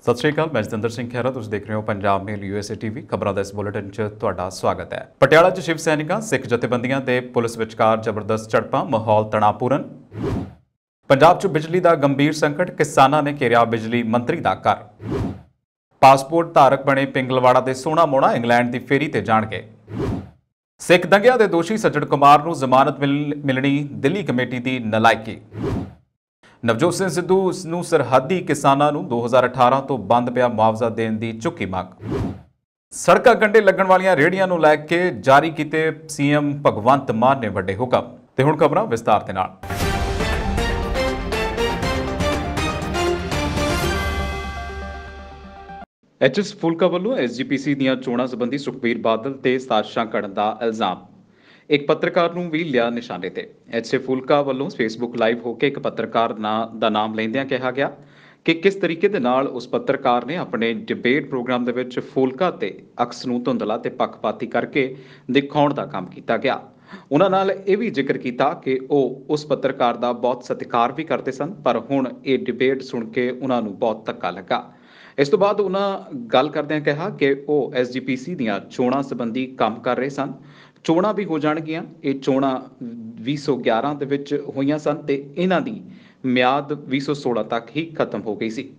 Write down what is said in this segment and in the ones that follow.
ਸਤਿ ਸ਼੍ਰੀ ਅਕਾਲ, ਮੈਂ ਜਤਿੰਦਰ ਸਿੰਘ ਖਹਿਰਾ। ਤੁਸੀਂ ਦੇਖ ਰਹੇ ਹੋ ਪੰਜਾਬ ਮੇਲ USA TV। ਖਬਰਾਂ ਦਾ ਇਸ ਬੁਲੇਟਿਨ 'ਚ ਤੁਹਾਡਾ ਸਵਾਗਤ ਹੈ। ਪਟਿਆਲਾ 'ਚ ਸ਼ਿਵ ਸੈਨਿਕਾਂ, ਸਿੱਖ ਜਥੇਬੰਦੀਆਂ ਤੇ ਪੁਲਿਸ ਵਿਚਕਾਰ ਜ਼ਬਰਦਸਤ ਝੜਪਾਂ, ਮਾਹੌਲ ਤਣਾਅਪੂਰਨ। ਪੰਜਾਬ 'ਚ ਬਿਜਲੀ ਦਾ ਗੰਭੀਰ ਸੰਕਟ, ਕਿਸਾਨਾਂ ਨੇ ਘੇਰਿਆ ਬਿਜਲੀ ਮੰਤਰੀ ਦਾ ਘਰ। ਪਾਸਪੋਰਟ ਧਾਰਕ ਬਣੇ ਪਿੰਗਲਵਾੜਾ ਦੇ ਸੋਹਣਾ ਮੋਣਾ ਇੰਗਲੈਂਡ ਦੀ ਫੇਰੀ ਤੇ ਜਾਣਗੇ। ਸਿੱਖ ਦੰਗਿਆਂ ਦੇ ਦੋਸ਼ੀ ਸੱਜਣ ਕੁਮਾਰ ਨੂੰ ਜ਼ਮਾਨਤ ਮਿਲਣੀ ਦਿੱਲੀ ਕਮੇਟੀ ਦੀ ਨਲਾਇਕੀ। ਨਵਜੋਤ ਸਿੰਘ ਸਿੱਧੂ ਨੂੰ ਸਰਹੱਦੀ ਕਿਸਾਨਾਂ ਨੂੰ 2018 ਤੋਂ ਬੰਦ ਪਿਆ ਮੁਆਵਜ਼ਾ ਦੇਣ ਦੀ ਚੁੱਕੀ ਮੰਗ। ਸੜਕਾਂ ਕੰਢੇ ਲੱਗਣ ਵਾਲੀਆਂ ਰੇਹੜੀਆਂ ਨੂੰ ਲੈ ਕੇ ਜਾਰੀ ਕੀਤੇ ਸੀਐਮ ਭਗਵੰਤ ਮਾਨ ਨੇ ਵੱਡੇ ਹੁਕਮ। ਤੇ ਹੁਣ ਖਬਰਾਂ ਵਿਸਤਾਰ ਦੇ ਨਾਲ। ਐਚਐਸ ਫੂਲਕਾ ਵੱਲੋਂ ਐਸਜੀਪੀਸੀ ਦੀਆਂ ਚੋਣਾਂ ਸੰਬੰਧੀ ਸੁਖਬੀਰ ਬਾਦਲ ਤੇ ਸਾਜ਼ਿਸ਼ਾਂ ਘੜਨ ਦਾ ਇਲਜ਼ਾਮ। ਇੱਕ ਪੱਤਰਕਾਰ ਨੂੰ ਵੀ ਲਿਆ ਨਿਸ਼ਾਨੇ ਤੇ। ਐਚਏ ਫੂਲਕਾ ਵੱਲੋਂ ਫੇਸਬੁੱਕ ਲਾਈਵ ਹੋ ਕੇ ਇੱਕ ਪੱਤਰਕਾਰ ਦਾ ਨਾਮ ਲੈਂਦਿਆਂ ਕਿਹਾ ਗਿਆ ਕਿ ਕਿਸ ਤਰੀਕੇ ਦੇ ਨਾਲ ਉਸ ਪੱਤਰਕਾਰ ਨੇ ਆਪਣੇ ਡਿਬੇਟ ਪ੍ਰੋਗਰਾਮ ਦੇ ਵਿੱਚ ਫੂਲਕਾ ਤੇ ਅਕਸ ਨੂੰ ਧੁੰਦਲਾ ਤੇ ਪੱਖਪਾਤੀ ਕਰਕੇ ਦਿਖਾਉਣ ਦਾ ਕੰਮ ਕੀਤਾ ਗਿਆ। ਉਹਨਾਂ ਨਾਲ ਇਹ ਵੀ ਜ਼ਿਕਰ ਕੀਤਾ ਕਿ ਉਹ ਉਸ ਪੱਤਰਕਾਰ ਦਾ ਬਹੁਤ ਸਤਿਕਾਰ ਵੀ ਕਰਦੇ ਸਨ, ਪਰ ਹੁਣ ਇਹ ਡਿਬੇਟ ਸੁਣ ਕੇ ਉਹਨਾਂ ਨੂੰ ਬਹੁਤ ਧੱਕਾ ਲੱਗਾ। ਇਸ ਤੋਂ ਬਾਅਦ ਉਹਨਾਂ ਗੱਲ ਕਰਦਿਆਂ ਕਿਹਾ ਕਿ ਉਹ ਐਸਜੀਪੀਸੀ ਦੀਆਂ ਚੋਣਾਂ ਸੰਬੰਧੀ ਕੰਮ ਕਰ ਰਹੇ ਸਨ। ਚੋਣਾਂ ਵੀ ਹੋ ਜਾਣਗੀਆਂ। ਇਹ ਚੋਣਾਂ 2011 ਦੇ ਵਿੱਚ ਹੋਈਆਂ ਸਨ ਤੇ ਇਹਨਾਂ ਦੀ ਮਿਆਦ 2016 ਤੱਕ ਹੀ ਖਤਮ ਹੋ ਗਈ ਸੀ।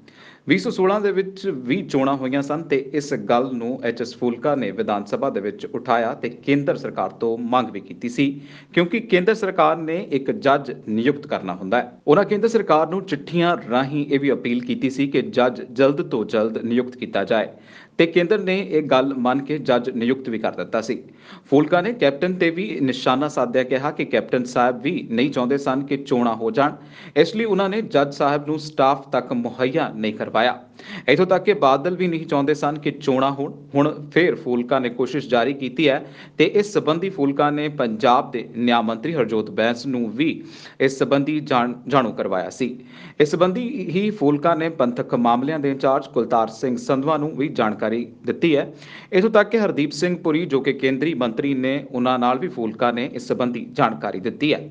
2016 ਦੇ ਵਿੱਚ ਵੀ ਚੋਣਾਂ ਹੋਈਆਂ ਸਨ ਤੇ ਇਸ ਗੱਲ ਨੂੰ ਐਚਐਸ ਫੂਲਕਾ ਨੇ ਵਿਧਾਨ ਸਭਾ ਦੇ ਵਿੱਚ ਉਠਾਇਆ ਤੇ ਕੇਂਦਰ ਸਰਕਾਰ ਤੋਂ ਮੰਗ ਵੀ ਕੀਤੀ ਸੀ, ਕਿਉਂਕਿ ਕੇਂਦਰ ਸਰਕਾਰ ਨੇ ਇੱਕ ਜੱਜ ਨਿਯੁਕਤ ਕਰਨਾ ਹੁੰਦਾ ਹੈ। ਉਹਨਾਂ ਕੇਂਦਰ ਸਰਕਾਰ ਨੂੰ ਚਿੱਠੀਆਂ ਰਾਹੀਂ ਇਹ ਵੀ ਅਪੀਲ ਕੀਤੀ ਸੀ ਕਿ ਜੱਜ ਜਲਦ ਤੋਂ ਜਲਦ ਨਿਯੁਕਤ ਕੀਤਾ ਜਾਏ ਤੇ ਕੇਂਦਰ ਨੇ ਇਹ ਗੱਲ ਮੰਨ ਕੇ ਜੱਜ ਨਿਯੁਕਤ ਵੀ ਕਰ ਦਿੱਤਾ ਸੀ। ਫੂਲਕਾ ਨੇ ਕੈਪਟਨ ਤੇ ਵੀ ਨਿਸ਼ਾਨਾ ਸਾਧਿਆ ਕਿਹਾ ਕਿ ਕੈਪਟਨ ਸਾਹਿਬ ਵੀ ਨਹੀਂ ਚਾਹੁੰਦੇ ਸਨ ਕਿ ਚੋਣਾਂ ਹੋ ਜਾਣ, ਇਸ ਲਈ ਉਹਨਾਂ ਨੇ ਜੱਜ ਸਾਹਿਬ ਨੂੰ ਸਟਾਫ ਤੱਕ ਮੁਹੱਈਆ ਨਹੀਂ ਕਰਵਾਇਆ। ਇੱਥੋਂ ਤੱਕ ਕਿ ਬਾਦਲ ਵੀ ਨਹੀਂ ਚਾਹੁੰਦੇ ਸਨ ਕਿ ਚੋਣਾਂ ਹੋਣ। ਹੁਣ ਫਿਰ ਫੂਲਕਾ ਨੇ ਕੋਸ਼ਿਸ਼ ਜਾਰੀ ਕੀਤੀ ਹੈ ਤੇ ਇਸ ਸੰਬੰਧੀ ਫੂਲਕਾ ਨੇ ਪੰਜਾਬ ਦੇ ਨਿਆਂ ਮੰਤਰੀ ਹਰਜੋਤ ਬੈਂਸ ਨੂੰ ਵੀ ਇਸ ਸੰਬੰਧੀ ਜਾਣੂ ਕਰਵਾਇਆ ਸੀ। ਇਸ ਸੰਬੰਧੀ ਹੀ ਫੂਲਕਾ ਨੇ ਪੰਥਕ ਮਾਮਲਿਆਂ ਦੇ ਇੰਚਾਰਜ ਕੁਲਤਾਰ ਸਿੰਘ ਸੰਧਵਾ ਨੂੰ ਵੀ ਜਾਣਕਾਰੀ ਦਿੱਤੀ ਹੈ। ਇੱਥੋਂ ਤੱਕ ਕਿ ਹਰਦੀਪ ਸਿੰਘ ਪੁਰੀ ਜੋ ਕਿ ਕੇਂਦਰੀ ਮੰਤਰੀ ਨੇ, ਉਹਨਾਂ ਨਾਲ ਵੀ ਫੂਲਕਾ ਨੇ ਇਸ ਸੰਬੰਧੀ ਜਾਣਕਾਰੀ ਦਿੱਤੀ ਹੈ।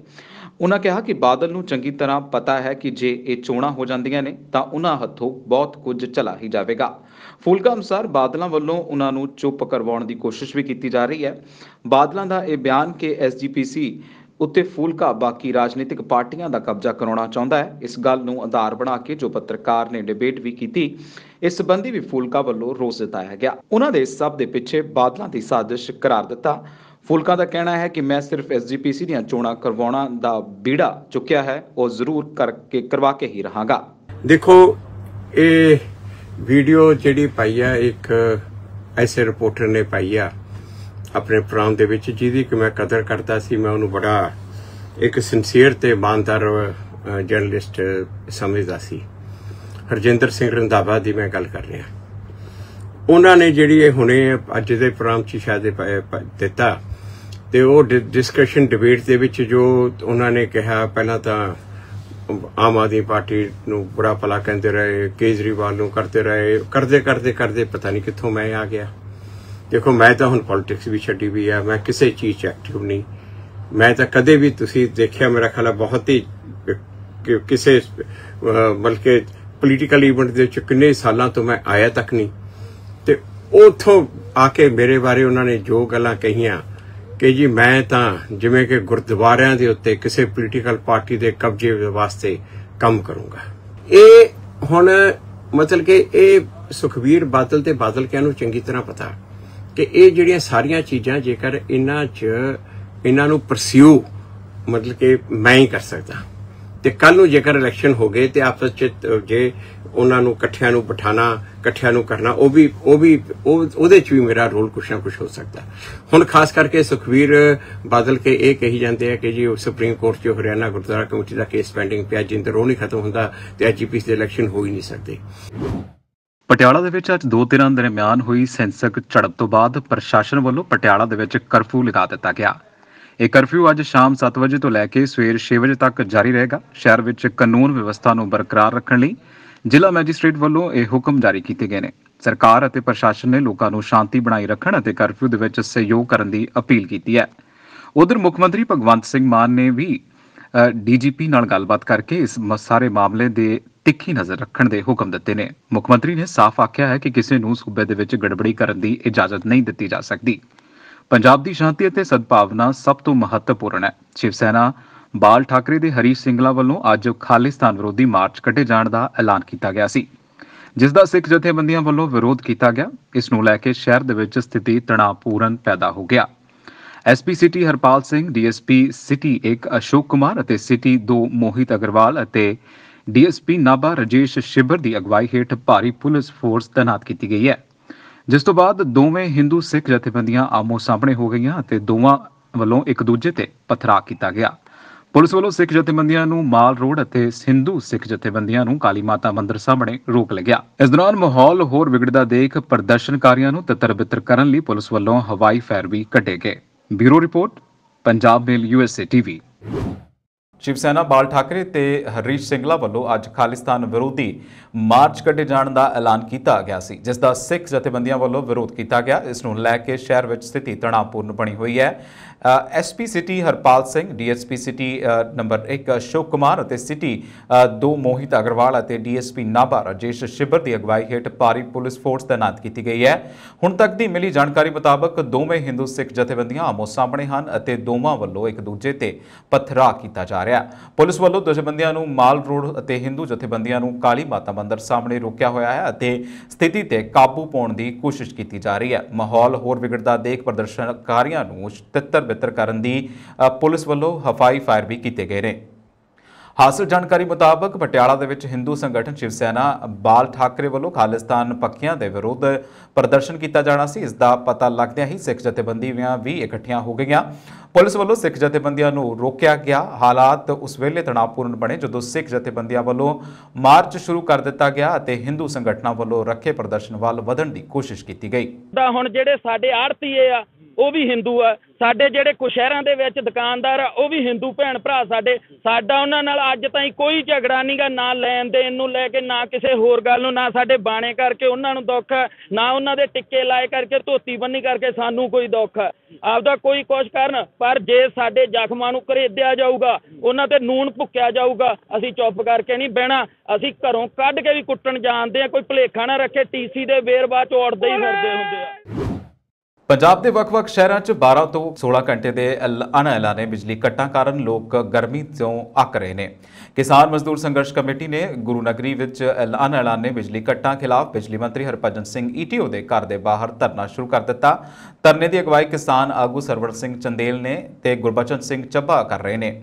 ਉਹਨਾਂ ਕਿਹਾ ਕਿ ਬਾਦਲ ਨੂੰ ਚੰਗੀ ਤਰ੍ਹਾਂ ਪਤਾ ਹੈ ਕਿ ਜੇ ਇਹ ਚੋਣਾਂ ਹੋ ਜਾਂਦੀਆਂ ਨੇ ਤਾਂ ਉਹਨਾਂ ਹੱਥੋਂ ਬਹੁਤ ਕੁਝ ਚਲਾ ਹੀ ਜਾਵੇਗਾ। ਫੂਲਕਾ ਅਨੁਸਾਰ ਬਾਦਲਾਂ ਵੱਲੋਂ ਉਹਨਾਂ ਨੂੰ ਚੁੱਪ ਕਰਵਾਉਣ ਦੀ ਕੋਸ਼ਿਸ਼ ਵੀ ਕੀਤੀ ਜਾ ਰਹੀ ਹੈ। ਬਾਦਲਾਂ ਦਾ ਇਹ ਬਿਆਨ ਕਿ ਐਸਜੀਪੀਸੀ ਉੱਤੇ ਫੂਲਕਾ ਬਾਕੀ ਰਾਜਨੀਤਿਕ ਪਾਰਟੀਆਂ ਦਾ ਕਬਜ਼ਾ ਕਰਾਉਣਾ ਚਾਹੁੰਦਾ ਹੈ, ਇਸ ਗੱਲ ਨੂੰ ਆਧਾਰ ਬਣਾ ਕੇ ਜੋ ਪੱਤਰਕਾਰ ਨੇ ਡਿਬੇਟ ਵੀ ਕੀਤੀ, ਇਸ ਸੰਬੰਧੀ ਵੀ ਫੂਲਕਾ ਵੱਲੋਂ ਰੋਸ ਜਤਾਇਆ ਗਿਆ। ਉਹਨਾਂ ਦੇ ਸਭ ਦੇ ਪਿੱਛੇ ਬਾਦਲਾਂ ਦੀ ਸਾਜ਼ਿਸ਼ ਕਰਾਰ ਦਿੱਤਾ। ਫੂਲਕਾ ਦਾ ਕਹਿਣਾ ਹੈ ਕਿ ਮੈਂ ਸਿਰਫ ਐਸਜੀਪੀਸੀ ਦੀਆਂ ਚੋਣਾਂ ਕਰਵਾਉਣਾ ਦਾ ਬੀੜਾ ਚੁੱਕਿਆ ਹੈ, ਉਹ ਜ਼ਰੂਰ ਕਰਵਾ ਕੇ ਹੀ ਰਹਾਂਗਾ। ਦੇਖੋ, ਇਹ ਵੀਡੀਓ ਜਿਹੜੀ ਪਾਈ ਆ ਇੱਕ ਐਸੇ ਰਿਪੋਰਟਰ ਨੇ ਪਾਈ ਆ ਆਪਣੇ ਪ੍ਰੋਗਰਾਮ ਦੇ ਵਿੱਚ, ਜਿਹਦੀ ਕਿ ਮੈਂ ਕਦਰ ਕਰਦਾ ਸੀ। ਮੈਂ ਉਹਨੂੰ ਬੜਾ ਇੱਕ ਸਿੰਸੀਅਰ ਤੇ ਇਮਾਨਦਾਰ ਜਰਨਲਿਸਟ ਸਮਝਦਾ ਸੀ। ਹਰਜਿੰਦਰ ਸਿੰਘ ਰੰਧਾਵਾ ਦੀ ਮੈਂ ਗੱਲ ਕਰ ਰਿਹਾ। ਉਹਨਾਂ ਨੇ ਜਿਹੜੀ ਇਹ ਹੁਣੇ ਅੱਜ ਦੇ ਪ੍ਰੋਗਰਾਮ 'ਚ ਸ਼ਾਇਦ ਦਿੱਤਾ ਤੇ ਉਹ ਡਿਸਕਸ਼ਨ ਡਿਬੇਟ ਦੇ ਵਿੱਚ ਜੋ ਉਹਨਾਂ ਨੇ ਕਿਹਾ, ਪਹਿਲਾਂ ਤਾਂ ਆਮ ਆਦਮੀ ਪਾਰਟੀ ਨੂੰ ਬੁਰਾ ਭਲਾ ਕਹਿੰਦੇ ਰਹੇ, ਕੇਜਰੀਵਾਲ ਨੂੰ ਕਰਦੇ ਰਹੇ, ਕਰਦੇ ਪਤਾ ਨਹੀਂ ਕਿੱਥੋਂ ਮੈਂ ਆ ਗਿਆ। ਦੇਖੋ, ਮੈਂ ਤਾਂ ਹੁਣ ਪੋਲਿਟਿਕਸ ਵੀ ਛੱਡੀ ਵੀ ਆ, ਮੈਂ ਕਿਸੇ ਚੀਜ਼ 'ਚ ਐਕਟਿਵ ਨਹੀਂ। ਮੈਂ ਤਾਂ ਕਦੇ ਵੀ, ਤੁਸੀਂ ਦੇਖਿਆ ਮੇਰਾ ਖਿਆਲ ਬਹੁਤ ਹੀ ਕਿਸੇ ਬਲਕਿ ਪੋਲੀਟੀਕਲ ਇਵੈਂਟ ਦੇ ਵਿੱਚ ਕਿੰਨੇ ਸਾਲਾਂ ਤੋਂ ਮੈਂ ਆਇਆ ਤੱਕ ਨਹੀਂ। ਤੇ ਉੱਥੋਂ ਆ ਕੇ ਮੇਰੇ ਬਾਰੇ ਉਹਨਾਂ ਨੇ ਜੋ ਗੱਲਾਂ ਕਹੀਆਂ ਕਿ ਜੀ ਮੈਂ ਤਾਂ ਜਿਵੇਂ ਕਿ ਗੁਰਦੁਆਰਿਆਂ ਦੇ ਉੱਤੇ ਕਿਸੇ ਪੋਲੀਟੀਕਲ ਪਾਰਟੀ ਦੇ ਕਬਜ਼ੇ ਵਾਸਤੇ ਕੰਮ ਕਰੂੰਗਾ। ਇਹ ਹੁਣ ਮਤਲਬ ਕਿ ਇਹ ਸੁਖਬੀਰ ਬਾਦਲ ਤੇ ਬਾਦਲ ਕਿਆਂ ਨੂੰ ਚੰਗੀ ਤਰ੍ਹਾਂ ਪਤਾ ਕਿ ਇਹ ਜਿਹੜੀਆਂ ਸਾਰੀਆਂ ਚੀਜ਼ਾਂ ਜੇਕਰ ਇਹਨਾਂ ਨੂੰ ਪਰਸਿਊ ਮਤਲਬ ਕਿ ਮੈਂ ਹੀ ਕਰ ਸਕਦਾ ਤੇ ਕੱਲ ਨੂੰ ਜੇਕਰ ਇਲੈਕਸ਼ਨ ਹੋ ਗਏ ਤੇ ਆਪਸ ਚ ਜੇ ਉਹਨਾਂ ਨੂੰ ਇਕੱਠਿਆਂ ਨੂੰ ਬਿਠਾਣਾ, ਇਕੱਠਿਆਂ ਨੂੰ ਕਰਨਾ, ਉਹਦੇ ਚ ਵੀ ਮੇਰਾ ਰੋਲ ਕੁਛ ਨਾ ਕੁਛ ਹੋ ਸਕਦਾ। ਹੁਣ ਖਾਸ ਕਰਕੇ ਸੁਖਬੀਰ ਬਾਦਲ ਕੇ ਇਹ ਕਹੀ ਜਾਂਦੇ ਆ ਕਿ ਜੀ ਸੁਪਰੀਮ ਕੋਰਟ 'ਚ ਹਰਿਆਣਾ ਗੁਰਦੁਆਰਾ ਕਮੇਟੀ ਦਾ ਕੇਸ ਪੈਂਡਿੰਗ ਪਿਆ, ਜਿੰਦਰ ਉਹ ਨਹੀਂ ਖਤਮ ਹੁੰਦਾ ਤੇ ਐਚਜੀਪੀਸੀ ਦੇ ਇਲੈਕਸ਼ਨ ਹੋ ਹੀ ਨਹੀਂ ਸਕਦੇ। ਪਟਿਆਲਾ ਦੇ ਵਿੱਚ ਅੱਜ ਦੋ ਧਿਰਾਂ ਦਰਮਿਆਨ ਹੋਈ ਹਿੰਸਕ ਝੜਪ ਤੋਂ ਬਾਅਦ ਪ੍ਰਸ਼ਾਸਨ ਵੱਲੋਂ ਪਟਿਆਲਾ ਦੇ ਵਿੱਚ ਕਰਫਿਊ ਲਗਾ ਦਿੱਤਾ ਗਿਆ। ਇਹ ਕਰਫਿਊ ਅੱਜ ਸ਼ਾਮ 7 ਵਜੇ ਤੋਂ ਲੈ ਕੇ ਸਵੇਰ 6 ਵਜੇ ਤੱਕ ਜਾਰੀ ਰਹੇਗਾ। ਸ਼ਹਿਰ ਵਿੱਚ ਕਾਨੂੰਨ ਵਿਵਸਥਾ ਨੂੰ ਬਰਕਰਾਰ ਰੱਖਣ ਲਈ ਜ਼ਿਲ੍ਹਾ ਮੈਜਿਸਟ੍ਰੇਟ ਵੱਲੋਂ ਇਹ ਹੁਕਮ ਜਾਰੀ ਕੀਤੇ ਗਏ ਨੇ। ਸਰਕਾਰ ਅਤੇ ਪ੍ਰਸ਼ਾਸਨ ਨੇ ਲੋਕਾਂ ਨੂੰ ਸ਼ਾਂਤੀ ਬਣਾਈ ਰੱਖਣ ਅਤੇ ਕਰਫਿਊ ਦੇ ਵਿੱਚ ਸਹਿਯੋਗ ਕਰਨ ਦੀ ਅਪੀਲ ਕੀਤੀ ਹੈ। ਉਧਰ ਮੁੱਖ ਮੰਤਰੀ ਭਗਵੰਤ ਸਿੰਘ ਮਾਨ ਨੇ ਵੀ ਡੀਜੀਪੀ ਨਾਲ ਗੱਲਬਾਤ ਕਰਕੇ ਇਸ ਸਾਰੇ ਮਾਮਲੇ ਦੇ ਤਿੱਖੀ ਨਜ਼ਰ ਰੱਖਣ ਦੇ ਹੁਕਮ ਦਿੱਤੇ ਨੇ। ਮੁੱਖ ਮੰਤਰੀ ਨੇ ਸਾਫ਼ ਆਖਿਆ ਹੈ ਕਿ ਕਿਸੇ ਨੂੰ ਸੂਬੇ ਦੇ ਵਿੱਚ ਗੜਬੜੀ ਕਰਨ ਦੀ ਇਜਾਜ਼ਤ ਨਹੀਂ ਦਿੱਤੀ ਜਾ ਸਕਦੀ। ਪੰਜਾਬ ਦੀ ਸ਼ਾਂਤੀ ਅਤੇ ਸਦਭਾਵਨਾ ਸਭ ਤੋਂ ਮਹੱਤਵਪੂਰਨ ਹੈ। ਸ਼ਿਵ ਸੈਨਾ ਬਾਲ ਠਾਕਰੇ ਦੇ ਹਰੀਸ਼ ਸਿੰਗਲਾ ਵੱਲੋਂ ਅੱਜ ਖਾਲਿਸਤਾਨ ਵਿਰੋਧੀ ਮਾਰਚ ਕੱਢੇ ਜਾਣ ਦਾ ਐਲਾਨ ਕੀਤਾ ਗਿਆ ਸੀ, ਜਿਸ ਦਾ ਸਿੱਖ ਜਥੇਬੰਦੀਆਂ ਵੱਲੋਂ ਵਿਰੋਧ ਕੀਤਾ ਗਿਆ। ਇਸ ਨੂੰ ਲੈ ਕੇ ਸ਼ਹਿਰ ਦੇ ਵਿੱਚ ਸਥਿਤੀ ਤਣਾਅਪੂਰਨ ਪੈਦਾ ਹੋ ਗਿਆ। SP city Harpal Singh, DSP city 1 Ashok Kumar ਅਤੇ ਸਿਟੀ 2 ਮੋਹਿਤ ਅਗਰਵਾਲ ਅਤੇ ਡੀਐਸਪੀ ਨਾਭਾ ਰਾਜੇਸ਼ ਸ਼ਿਬਰ ਦੀ ਅਗਵਾਈ ਹੇਠ ਭਾਰੀ ਪੁਲਿਸ ਫੋਰਸ ਤੈਨਾਤ ਕੀਤੀ ਗਈ ਹੈ, ਜਿਸ ਤੋਂ ਬਾਅਦ ਦੋਵੇਂ ਹਿੰਦੂ ਸਿੱਖ ਜਥੇਬੰਦੀਆਂ ਆਮੋ ਸਾਹਮਣੇ ਹੋ ਗਈਆਂ ਅਤੇ ਦੋਵਾਂ ਵੱਲੋਂ ਇੱਕ ਦੂਜੇ ਤੇ ਪਥਰਾਅ ਕੀਤਾ ਗਿਆ। ਪੁਲਿਸ ਵੱਲੋਂ ਸਿੱਖ ਜਥੇਬੰਦੀਆਂ ਨੂੰ ਮਾਲ ਰੋਡ ਅਤੇ ਹਿੰਦੂ ਸਿੱਖ ਜਥੇਬੰਦੀਆਂ ਨੂੰ ਕਾਲੀ ਮਾਤਾ ਮੰਦਿਰ ਸਾਹਮਣੇ ਰੋਕ ਲਿਆ। ਇਸ ਦੌਰਾਨ ਮਾਹੌਲ ਹੋਰ ਵਿਗੜਦਾ ਦੇਖ ਪ੍ਰਦਰਸ਼ਨਕਾਰੀਆਂ ਨੂੰ ਤਿੱਤਰ-ਬਿੱਤਰ ਕਰਨ ਲਈ ਪੁਲਿਸ ਵੱਲੋਂ ਹਵਾਈ ਫਾਇਰ ਵੀ ਕੱਢੇ ਗਏ। ਬਿਊਰੋ ਰਿਪੋਰਟ, ਪੰਜਾਬ ਮੇਲ USA TV। ਸ਼ਿਵ ਸੈਨਾ ਬਾਲ ਠਾਕਰੇ ਤੇ ਹਰੀਸ਼ ਸਿੰਗਲਾ ਵੱਲੋਂ ਅੱਜ ਖਾਲਿਸਤਾਨ ਵਿਰੋਧੀ ਮਾਰਚ ਕੱਢੇ ਜਾਣ ਦਾ ਐਲਾਨ ਕੀਤਾ ਗਿਆ ਸੀ, ਜਿਸ ਦਾ ਸਿੱਖ ਜਥੇਬੰਦੀਆਂ ਵੱਲੋਂ ਵਿਰੋਧ ਕੀਤਾ ਗਿਆ। ਇਸ ਨੂੰ ਲੈ ਕੇ ਸ਼ਹਿਰ ਵਿੱਚ ਸਥਿਤੀ ਤਣਾਅਪੂਰਨ ਬਣੀ ਹੋਈ ਹੈ। SP city Harpal Singh, DSP city number 1 Ashok Kumar ਅਤੇ ਸਿਟੀ 2 ਮੋਹਿਤ ਅਗਰਵਾਲ ਅਤੇ ਡੀਐਸਪੀ ਨਾਭਾ ਰਾਜੇਸ਼ ਸ਼ਿਬਰ ਦੀ ਅਗਵਾਈ ਹੇਠ ਭਾਰੀ ਪੁਲਿਸ ਫੋਰਸ ਤੈਨਾਤ ਕੀਤੀ ਗਈ ਹੈ। ਹੁਣ ਤੱਕ ਦੀ ਮਿਲੀ ਜਾਣਕਾਰੀ ਮੁਤਾਬਕ ਦੋਵੇਂ ਹਿੰਦੂ ਸਿੱਖ ਜਥੇਬੰਦੀਆਂ ਆਮੋ ਸਾਹਮਣੇ ਹਨ ਅਤੇ ਦੋਵਾਂ ਵੱਲੋਂ ਇੱਕ ਦੂਜੇ ਤੇ ਪਥਰਾਅ ਕੀਤਾ ਜਾ ਰਿਹਾ ਹੈ। ਪੁਲਿਸ ਵੱਲੋਂ ਜਥੇਬੰਦੀਆਂ ਨੂੰ ਮਾਲ ਰੋਡ ਅਤੇ ਹਿੰਦੂ ਜਥੇਬੰਦੀਆਂ ਨੂੰ ਕਾਲੀ ਮਾਤਾ ਮੰਦਿਰ ਸਾਹਮਣੇ ਰੋਕਿਆ ਹੋਇਆ ਹੈ ਅਤੇ ਸਥਿਤੀ ਤੇ ਕਾਬੂ ਪਾਉਣ ਦੀ ਕੋਸ਼ਿਸ਼ ਕੀਤੀ ਜਾ ਰਹੀ ਹੈ। ਮਾਹੌਲ ਹੋਰ ਵਿਗੜਦਾ ਦੇਖ ਪ੍ਰਦਰਸ਼ਨਕਾਰੀਆਂ ਨੂੰ ਤਿੱਤਰ-ਬਿੱਤਰ ਕਰਨ ਦੀ ਪੁਲਿਸ ਵੱਲੋਂ ਹਵਾਈ ਫਾਇਰ ਵੀ ਕੀਤੇ ਗਏ ਨੇ। ਹਾਸਲ ਜਾਣਕਾਰੀ ਮੁਤਾਬਕ ਪਟਿਆਲਾ ਦੇ ਵਿੱਚ ਹਿੰਦੂ ਸੰਗਠਨ ਸ਼ਿਵ ਸੈਨਾ ਬਾਲ ਠਾਕਰੇ ਵੱਲੋਂ ਖਾਲਿਸਤਾਨ ਪੱਖੀਆਂ ਦੇ ਵਿਰੁੱਧ ਪ੍ਰਦਰਸ਼ਨ ਕੀਤਾ ਜਾਣਾ ਸੀ। ਇਸ ਦਾ ਪਤਾ ਲੱਗਦਿਆਂ ਹੀ ਸਿੱਖ ਜਥੇਬੰਦੀਆਂ ਵੀ ਇਕੱਠੀਆਂ ਹੋ ਗਈਆਂ। ਪੁਲਿਸ ਵੱਲੋਂ ਸਿੱਖ ਜਥੇਬੰਦੀਆਂ ਨੂੰ ਰੋਕਿਆ ਗਿਆ। ਹਾਲਾਤ ਉਸ ਵੇਲੇ ਤਣਾਅਪੂਰਨ ਬਣੇ ਜਦੋਂ ਸਿੱਖ ਜਥੇਬੰਦੀਆਂ ਵੱਲੋਂ ਮਾਰਚ ਸ਼ੁਰੂ ਕਰ ਦਿੱਤਾ ਗਿਆ ਅਤੇ ਹਿੰਦੂ ਸੰਗਠਨਾਂ ਵੱਲੋਂ ਰੱਖੇ ਪ੍ਰਦਰਸ਼ਨ ਵੱਲ ਵਧਣ ਦੀ ਕੋਸ਼ਿਸ਼ ਕੀਤੀ ਗਈ। ਹੁਣ ਜਿਹੜੇ ਸਾਡੇ ਆੜਤੀਏ ਆ ਉਹ ਵੀ ਹਿੰਦੂ ਆ, ਸਾਡੇ ਜਿਹੜੇ ਕੁਝ ਸ਼ਹਿਰਾਂ ਦੇ ਵਿੱਚ ਦੁਕਾਨਦਾਰ ਆ ਉਹ ਵੀ ਹਿੰਦੂ ਭੈਣ ਭਰਾ ਸਾਡਾ ਉਹਨਾਂ ਨਾਲ ਅੱਜ ਤਾਈਂ ਕੋਈ ਝਗੜਾ ਨਹੀਂਗਾ, ਨਾ ਲੈਣ ਦੇਣ ਨੂੰ ਲੈ ਕੇ, ਨਾ ਕਿਸੇ ਹੋਰ ਗੱਲ ਨੂੰ, ਨਾ ਸਾਡੇ ਬਾਣੇ ਕਰਕੇ ਉਹਨਾਂ ਨੂੰ ਦੁੱਖ ਹੈ, ਨਾ ਉਹਨਾਂ ਦੇ ਟਿੱਕੇ ਲਾਏ ਕਰਕੇ, ਧੋਤੀ ਬੰਨੀ ਕਰਕੇ ਸਾਨੂੰ ਕੋਈ ਦੁੱਖ ਹੈ। ਆਪਦਾ ਕੋਈ ਕੁਛ ਕਰਨ, ਪਰ ਜੇ ਸਾਡੇ ਜ਼ਖਮਾਂ ਨੂੰ ਘਰੇਦਿਆ ਜਾਊਗਾ, ਉਹਨਾਂ ਤੇ ਨੂਣ ਭੁੱਕਿਆ ਜਾਊਗਾ, ਅਸੀਂ ਚੁੱਪ ਕਰਕੇ ਨਹੀਂ ਬਹਿਣਾ। ਅਸੀਂ ਘਰੋਂ ਕੱਢ ਕੇ ਵੀ ਕੁੱਟਣ ਜਾਣਦੇ ਆ, ਕੋਈ ਭੁਲੇਖਾ ਨਾ ਰੱਖੇ। TC ਦੇ ਵੇਰਵਾ ਚ ਉੜਦੇ ਹੀ ਫਿਰਦੇ ਹੁੰਦੇ ਆ। ਪੰਜਾਬ ਦੇ ਵੱਖ-ਵੱਖ ਸ਼ਹਿਰਾਂ 'ਚ 12 ਤੋਂ 16 ਘੰਟੇ ਦੇ ਅਣਐਲਾਨੇ ਬਿਜਲੀ ਕੱਟਾਂ ਕਾਰਨ ਲੋਕ ਗਰਮੀ ਤੋਂ ਅੱਕ ਰਹੇ ਨੇ। ਕਿਸਾਨ ਮਜ਼ਦੂਰ ਸੰਘਰਸ਼ ਕਮੇਟੀ ਨੇ ਗੁਰੂ ਨਗਰੀ ਵਿੱਚ ਅਣਐਲਾਨੇ ਬਿਜਲੀ ਕੱਟਾਂ ਖਿਲਾਫ ਬਿਜਲੀ ਮੰਤਰੀ ਹਰਭਜਨ ਸਿੰਘ ETO ਦੇ ਘਰ ਦੇ ਬਾਹਰ ਧਰਨਾ ਸ਼ੁਰੂ ਕਰ ਦਿੱਤਾ। ਧਰਨੇ ਦੀ ਅਗਵਾਈ ਕਿਸਾਨ ਆਗੂ ਸਰਵਣ ਸਿੰਘ ਚੰਦੇਲ ਨੇ ਤੇ ਗੁਰਬਚਨ ਸਿੰਘ ਚੱਬਾ ਕਰ ਰਹੇ ਨੇ।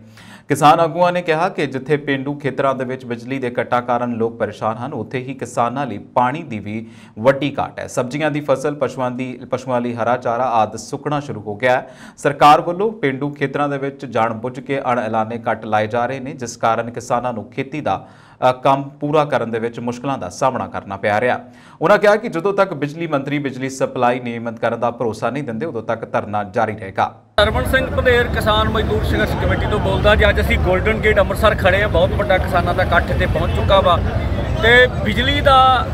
ਕਿਸਾਨ ਆਗੂਆਂ ਨੇ ਕਿਹਾ ਕਿ ਜਿੱਥੇ ਪੇਂਡੂ ਖੇਤਰਾਂ ਦੇ ਵਿੱਚ ਬਿਜਲੀ ਦੇ ਕੱਟਾਂ ਕਾਰਨ ਲੋਕ ਪਰੇਸ਼ਾਨ ਹਨ, ਉੱਥੇ ਹੀ ਕਿਸਾਨਾਂ ਲਈ ਪਾਣੀ ਦੀ ਵੀ ਵੱਡੀ ਘਾਟ ਹੈ। ਸਬਜ਼ੀਆਂ ਦੀ ਫਸਲ, ਪਸ਼ੂਆਂ ਲਈ ਹਰਾ ਚਾਰਾ ਆਦਿ ਸੁੱਕਣਾ ਸ਼ੁਰੂ ਹੋ ਗਿਆ ਹੈ। ਸਰਕਾਰ ਵੱਲੋਂ ਪੇਂਡੂ ਖੇਤਰਾਂ ਦੇ ਵਿੱਚ ਜਾਣਬੁੱਝ ਕੇ ਅਣਐਲਾਨੇ ਕੱਟ ਲਾਏ ਜਾ ਰਹੇ ਨੇ, ਜਿਸ ਕਾਰਨ ਕਿਸਾਨਾਂ ਨੂੰ ਖੇਤੀ ਦਾ ਕੰਮ ਪੂਰਾ ਕਰਨ ਦੇ ਵਿੱਚ ਮੁਸ਼ਕਲਾਂ ਦਾ ਸਾਹਮਣਾ ਕਰਨਾ ਪੈ ਰਿਹਾ। ਉਹਨਾਂ ਕਿਹਾ ਕਿ ਜਦੋਂ ਤੱਕ ਬਿਜਲੀ ਮੰਤਰੀ ਬਿਜਲੀ ਸਪਲਾਈ ਨਿਯਮਿਤ ਕਰਨ ਦਾ ਭਰੋਸਾ ਨਹੀਂ ਦਿੰਦੇ, ਉਦੋਂ ਤੱਕ ਧਰਨਾ ਜਾਰੀ ਰਹੇਗਾ। ਸਰਵਣ ਸਿੰਘ ਪੰਧੇਰ ਕਿਸਾਨ ਮਜ਼ਦੂਰ ਸੰਘਰਸ਼ ਕਮੇਟੀ ਤੋਂ ਬੋਲਦਾ ਜੀ। ਅੱਜ ਅਸੀਂ ਗੋਲਡਨ ਗੇਟ ਅੰਮ੍ਰਿਤਸਰ ਖੜੇ ਆ। ਬਹੁਤ ਵੱਡਾ ਕਿਸਾਨਾਂ ਦਾ ਇਕੱਠ ਇੱਥੇ ਪਹੁੰਚ ਚੁੱਕਾ ਵਾ ਤੇ ਬਿਜਲੀ ਦਾ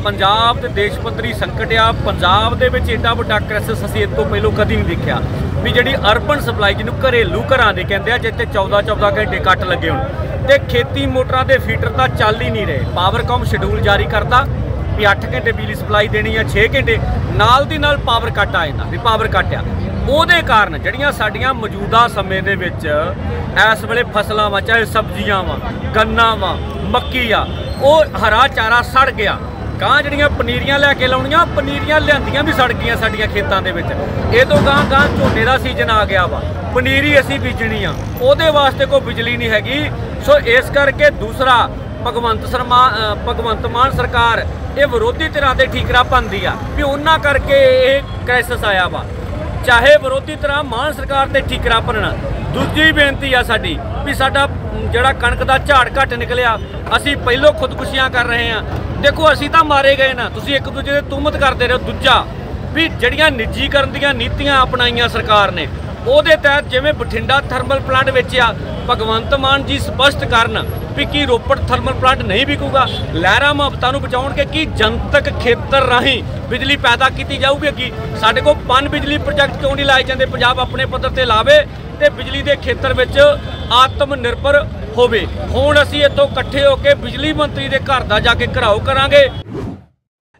ਪੰਜਾਬ ਤੇ ਦੇਸ਼ ਪੱਧਰੀ ਸੰਕਟ ਆ। ਪੰਜਾਬ ਦੇ ਵਿੱਚ ਏਡਾ ਵੱਡਾ ਕ੍ਰਾਈਸਿਸ ਅਸੀਂ ਇਸ ਤੋਂ ਪਹਿਲਾਂ ਕਦੀ ਨਹੀਂ ਦੇਖਿਆ ਵੀ ਜਿਹੜੀ ਅਰਬਨ ਸਪਲਾਈ ਜਿਹਨੂੰ ਘਰੇਲੂ ਘਰਾਂ ਦੇ ਕਹਿੰਦੇ ਆ, ਜਿੱਥੇ 14 ਘੰਟੇ ਕੱਟ ਲੱਗੇ ਹੋਣ ਤੇ ਖੇਤੀ ਮੋਟਰਾਂ ਦੇ ਫੀਡਰ ਤਾਂ ਚੱਲ ਹੀ ਨਹੀਂ ਰਹੇ। ਪਾਵਰਕਾਮ ਸ਼ਡਿਊਲ ਜਾਰੀ ਕਰਤਾ ਵੀ 8 ਘੰਟੇ ਬਿਜਲੀ ਸਪਲਾਈ ਦੇਣੀ ਆ, 6 ਘੰਟੇ ਨਾਲ ਦੀ ਨਾਲ ਪਾਵਰ ਕੱਟ ਆ ਜਾਂਦਾ ਵੀ ਪਾਵਰ ਕੱਟ ਆ। ਉਹਦੇ ਕਾਰਨ ਜਿਹੜੀਆਂ ਸਾਡੀਆਂ ਮੌਜੂਦਾ ਸਮੇਂ ਦੇ ਵਿੱਚ ਇਸ ਵੇਲੇ ਫਸਲਾਂ ਵਾ, ਚਾਹੇ ਸਬਜ਼ੀਆਂ ਵਾ, ਗੰਨਾ ਵਾ, ਮੱਕੀ ਆ, ਉਹ ਹਰਾ ਚਾਰਾ ਸੜ ਗਿਆ। ਗਾਂ ਜਿਹੜੀਆਂ ਪਨੀਰੀਆਂ ਲੈ ਕੇ ਲਾਉਣੀਆਂ, ਪਨੀਰੀਆਂ ਲਿਆਂਦੀਆਂ ਵੀ ਸੜ ਗਈਆਂ ਸਾਡੀਆਂ ਖੇਤਾਂ ਦੇ ਵਿੱਚ। ਇਹ ਤੋਂ ਗਾਂ ਝੋਨੇ ਦਾ ਸੀਜ਼ਨ ਆ ਗਿਆ ਵਾ, ਪਨੀਰੀ ਅਸੀਂ ਬੀਜਣੀ ਆ, ਉਹਦੇ ਵਾਸਤੇ ਕੋਈ ਬਿਜਲੀ ਨਹੀਂ ਹੈਗੀ। ਸੋ ਇਸ ਕਰਕੇ ਦੂਸਰਾ ਭਗਵੰਤ ਮਾਨ ਸਰਕਾਰ ਇਹ ਵਿਰੋਧੀ ਧਿਰਾਂ ਦੇ ਠੀਕਰਾ ਪਾਉਂਦੀ ਆ ਵੀ ਉਹਨਾਂ ਕਰਕੇ ਇਹ ਕ੍ਰਾਈਸਿਸ ਆਇਆ ਵਾ। ਚਾਹੇ ਵਿਰੋਧੀ ਧਿਰਾਂ ਮਾਨ ਸਰਕਾਰ ਤੇ ਠੀਕਰਾ ਭੰਨਣ। ਦੂਜੀ ਬੇਨਤੀ ਆ ਸਾਡੀ ਵੀ ਸਾਡਾ ਜਿਹੜਾ ਕਣਕ ਦਾ ਝਾੜ ਘੱਟ ਨਿਕਲਿਆ, ਅਸੀਂ ਪਹਿਲੋਂ ਖੁਦਕੁਸ਼ੀਆਂ ਕਰ ਰਹੇ ਹਾਂ। ਦੇਖੋ ਅਸੀਂ ਤਾਂ ਮਾਰੇ ਗਏ ਨਾ, ਤੁਸੀਂ ਇੱਕ ਦੂਜੇ ਦੇ ਤੁਹਮਤ ਕਰਦੇ ਰਹੋ। ਦੂਜਾ ਵੀ ਜਿਹੜੀਆਂ ਨਿੱਜੀਕਰਨ ਦੀਆਂ ਨੀਤੀਆਂ ਅਪਣਾਈਆਂ ਸਰਕਾਰ ਨੇ, ਉਹਦੇ ਤਹਿਤ ਜਿਵੇਂ ਬਠਿੰਡਾ ਥਰਮਲ ਪਲਾਂਟ ਵੇਚਿਆ, ਭਗਵੰਤ ਮਾਨ ਜੀ ਸਪਸ਼ਟ ਕਰਨ ਵੀ ਕੀ ਰੋਪੜ ਥਰਮਲ ਪਲਾਂਟ ਨਹੀਂ ਵਿਕੂਗਾ। ਲਹਿਰਾਂ ਮੁਹੱਬਤਾਂ ਨੂੰ ਬਚਾਉਣਗੇ ਕਿ ਜਨਤਕ ਖੇਤਰ ਰਾਹੀਂ ਬਿਜਲੀ ਪੈਦਾ ਕੀਤੀ ਜਾਊਗੀ। ਕਿ ਸਾਡੇ ਕੋਲ ਪਨ ਬਿਜਲੀ ਪ੍ਰੋਜੈਕਟ ਕਿਉਂ ਨਹੀਂ ਲਾਏ ਜਾਂਦੇ? ਪੰਜਾਬ ਆਪਣੇ ਪੱਧਰ ਤੇ ਲਾਵੇ ਤੇ ਬਿਜਲੀ ਦੇ ਖੇਤਰ ਵਿੱਚ ਆਤਮ ਨਿਰਭਰ ਹੋਵੇ। ਹੁਣ ਅਸੀਂ ਇੱਥੋਂ ਇਕੱਠੇ ਹੋ ਕੇ ਬਿਜਲੀ ਮੰਤਰੀ ਦੇ ਘਰ ਦਾ ਜਾ ਕੇ ਘਿਰਾਓ ਕਰਾਂਗੇ।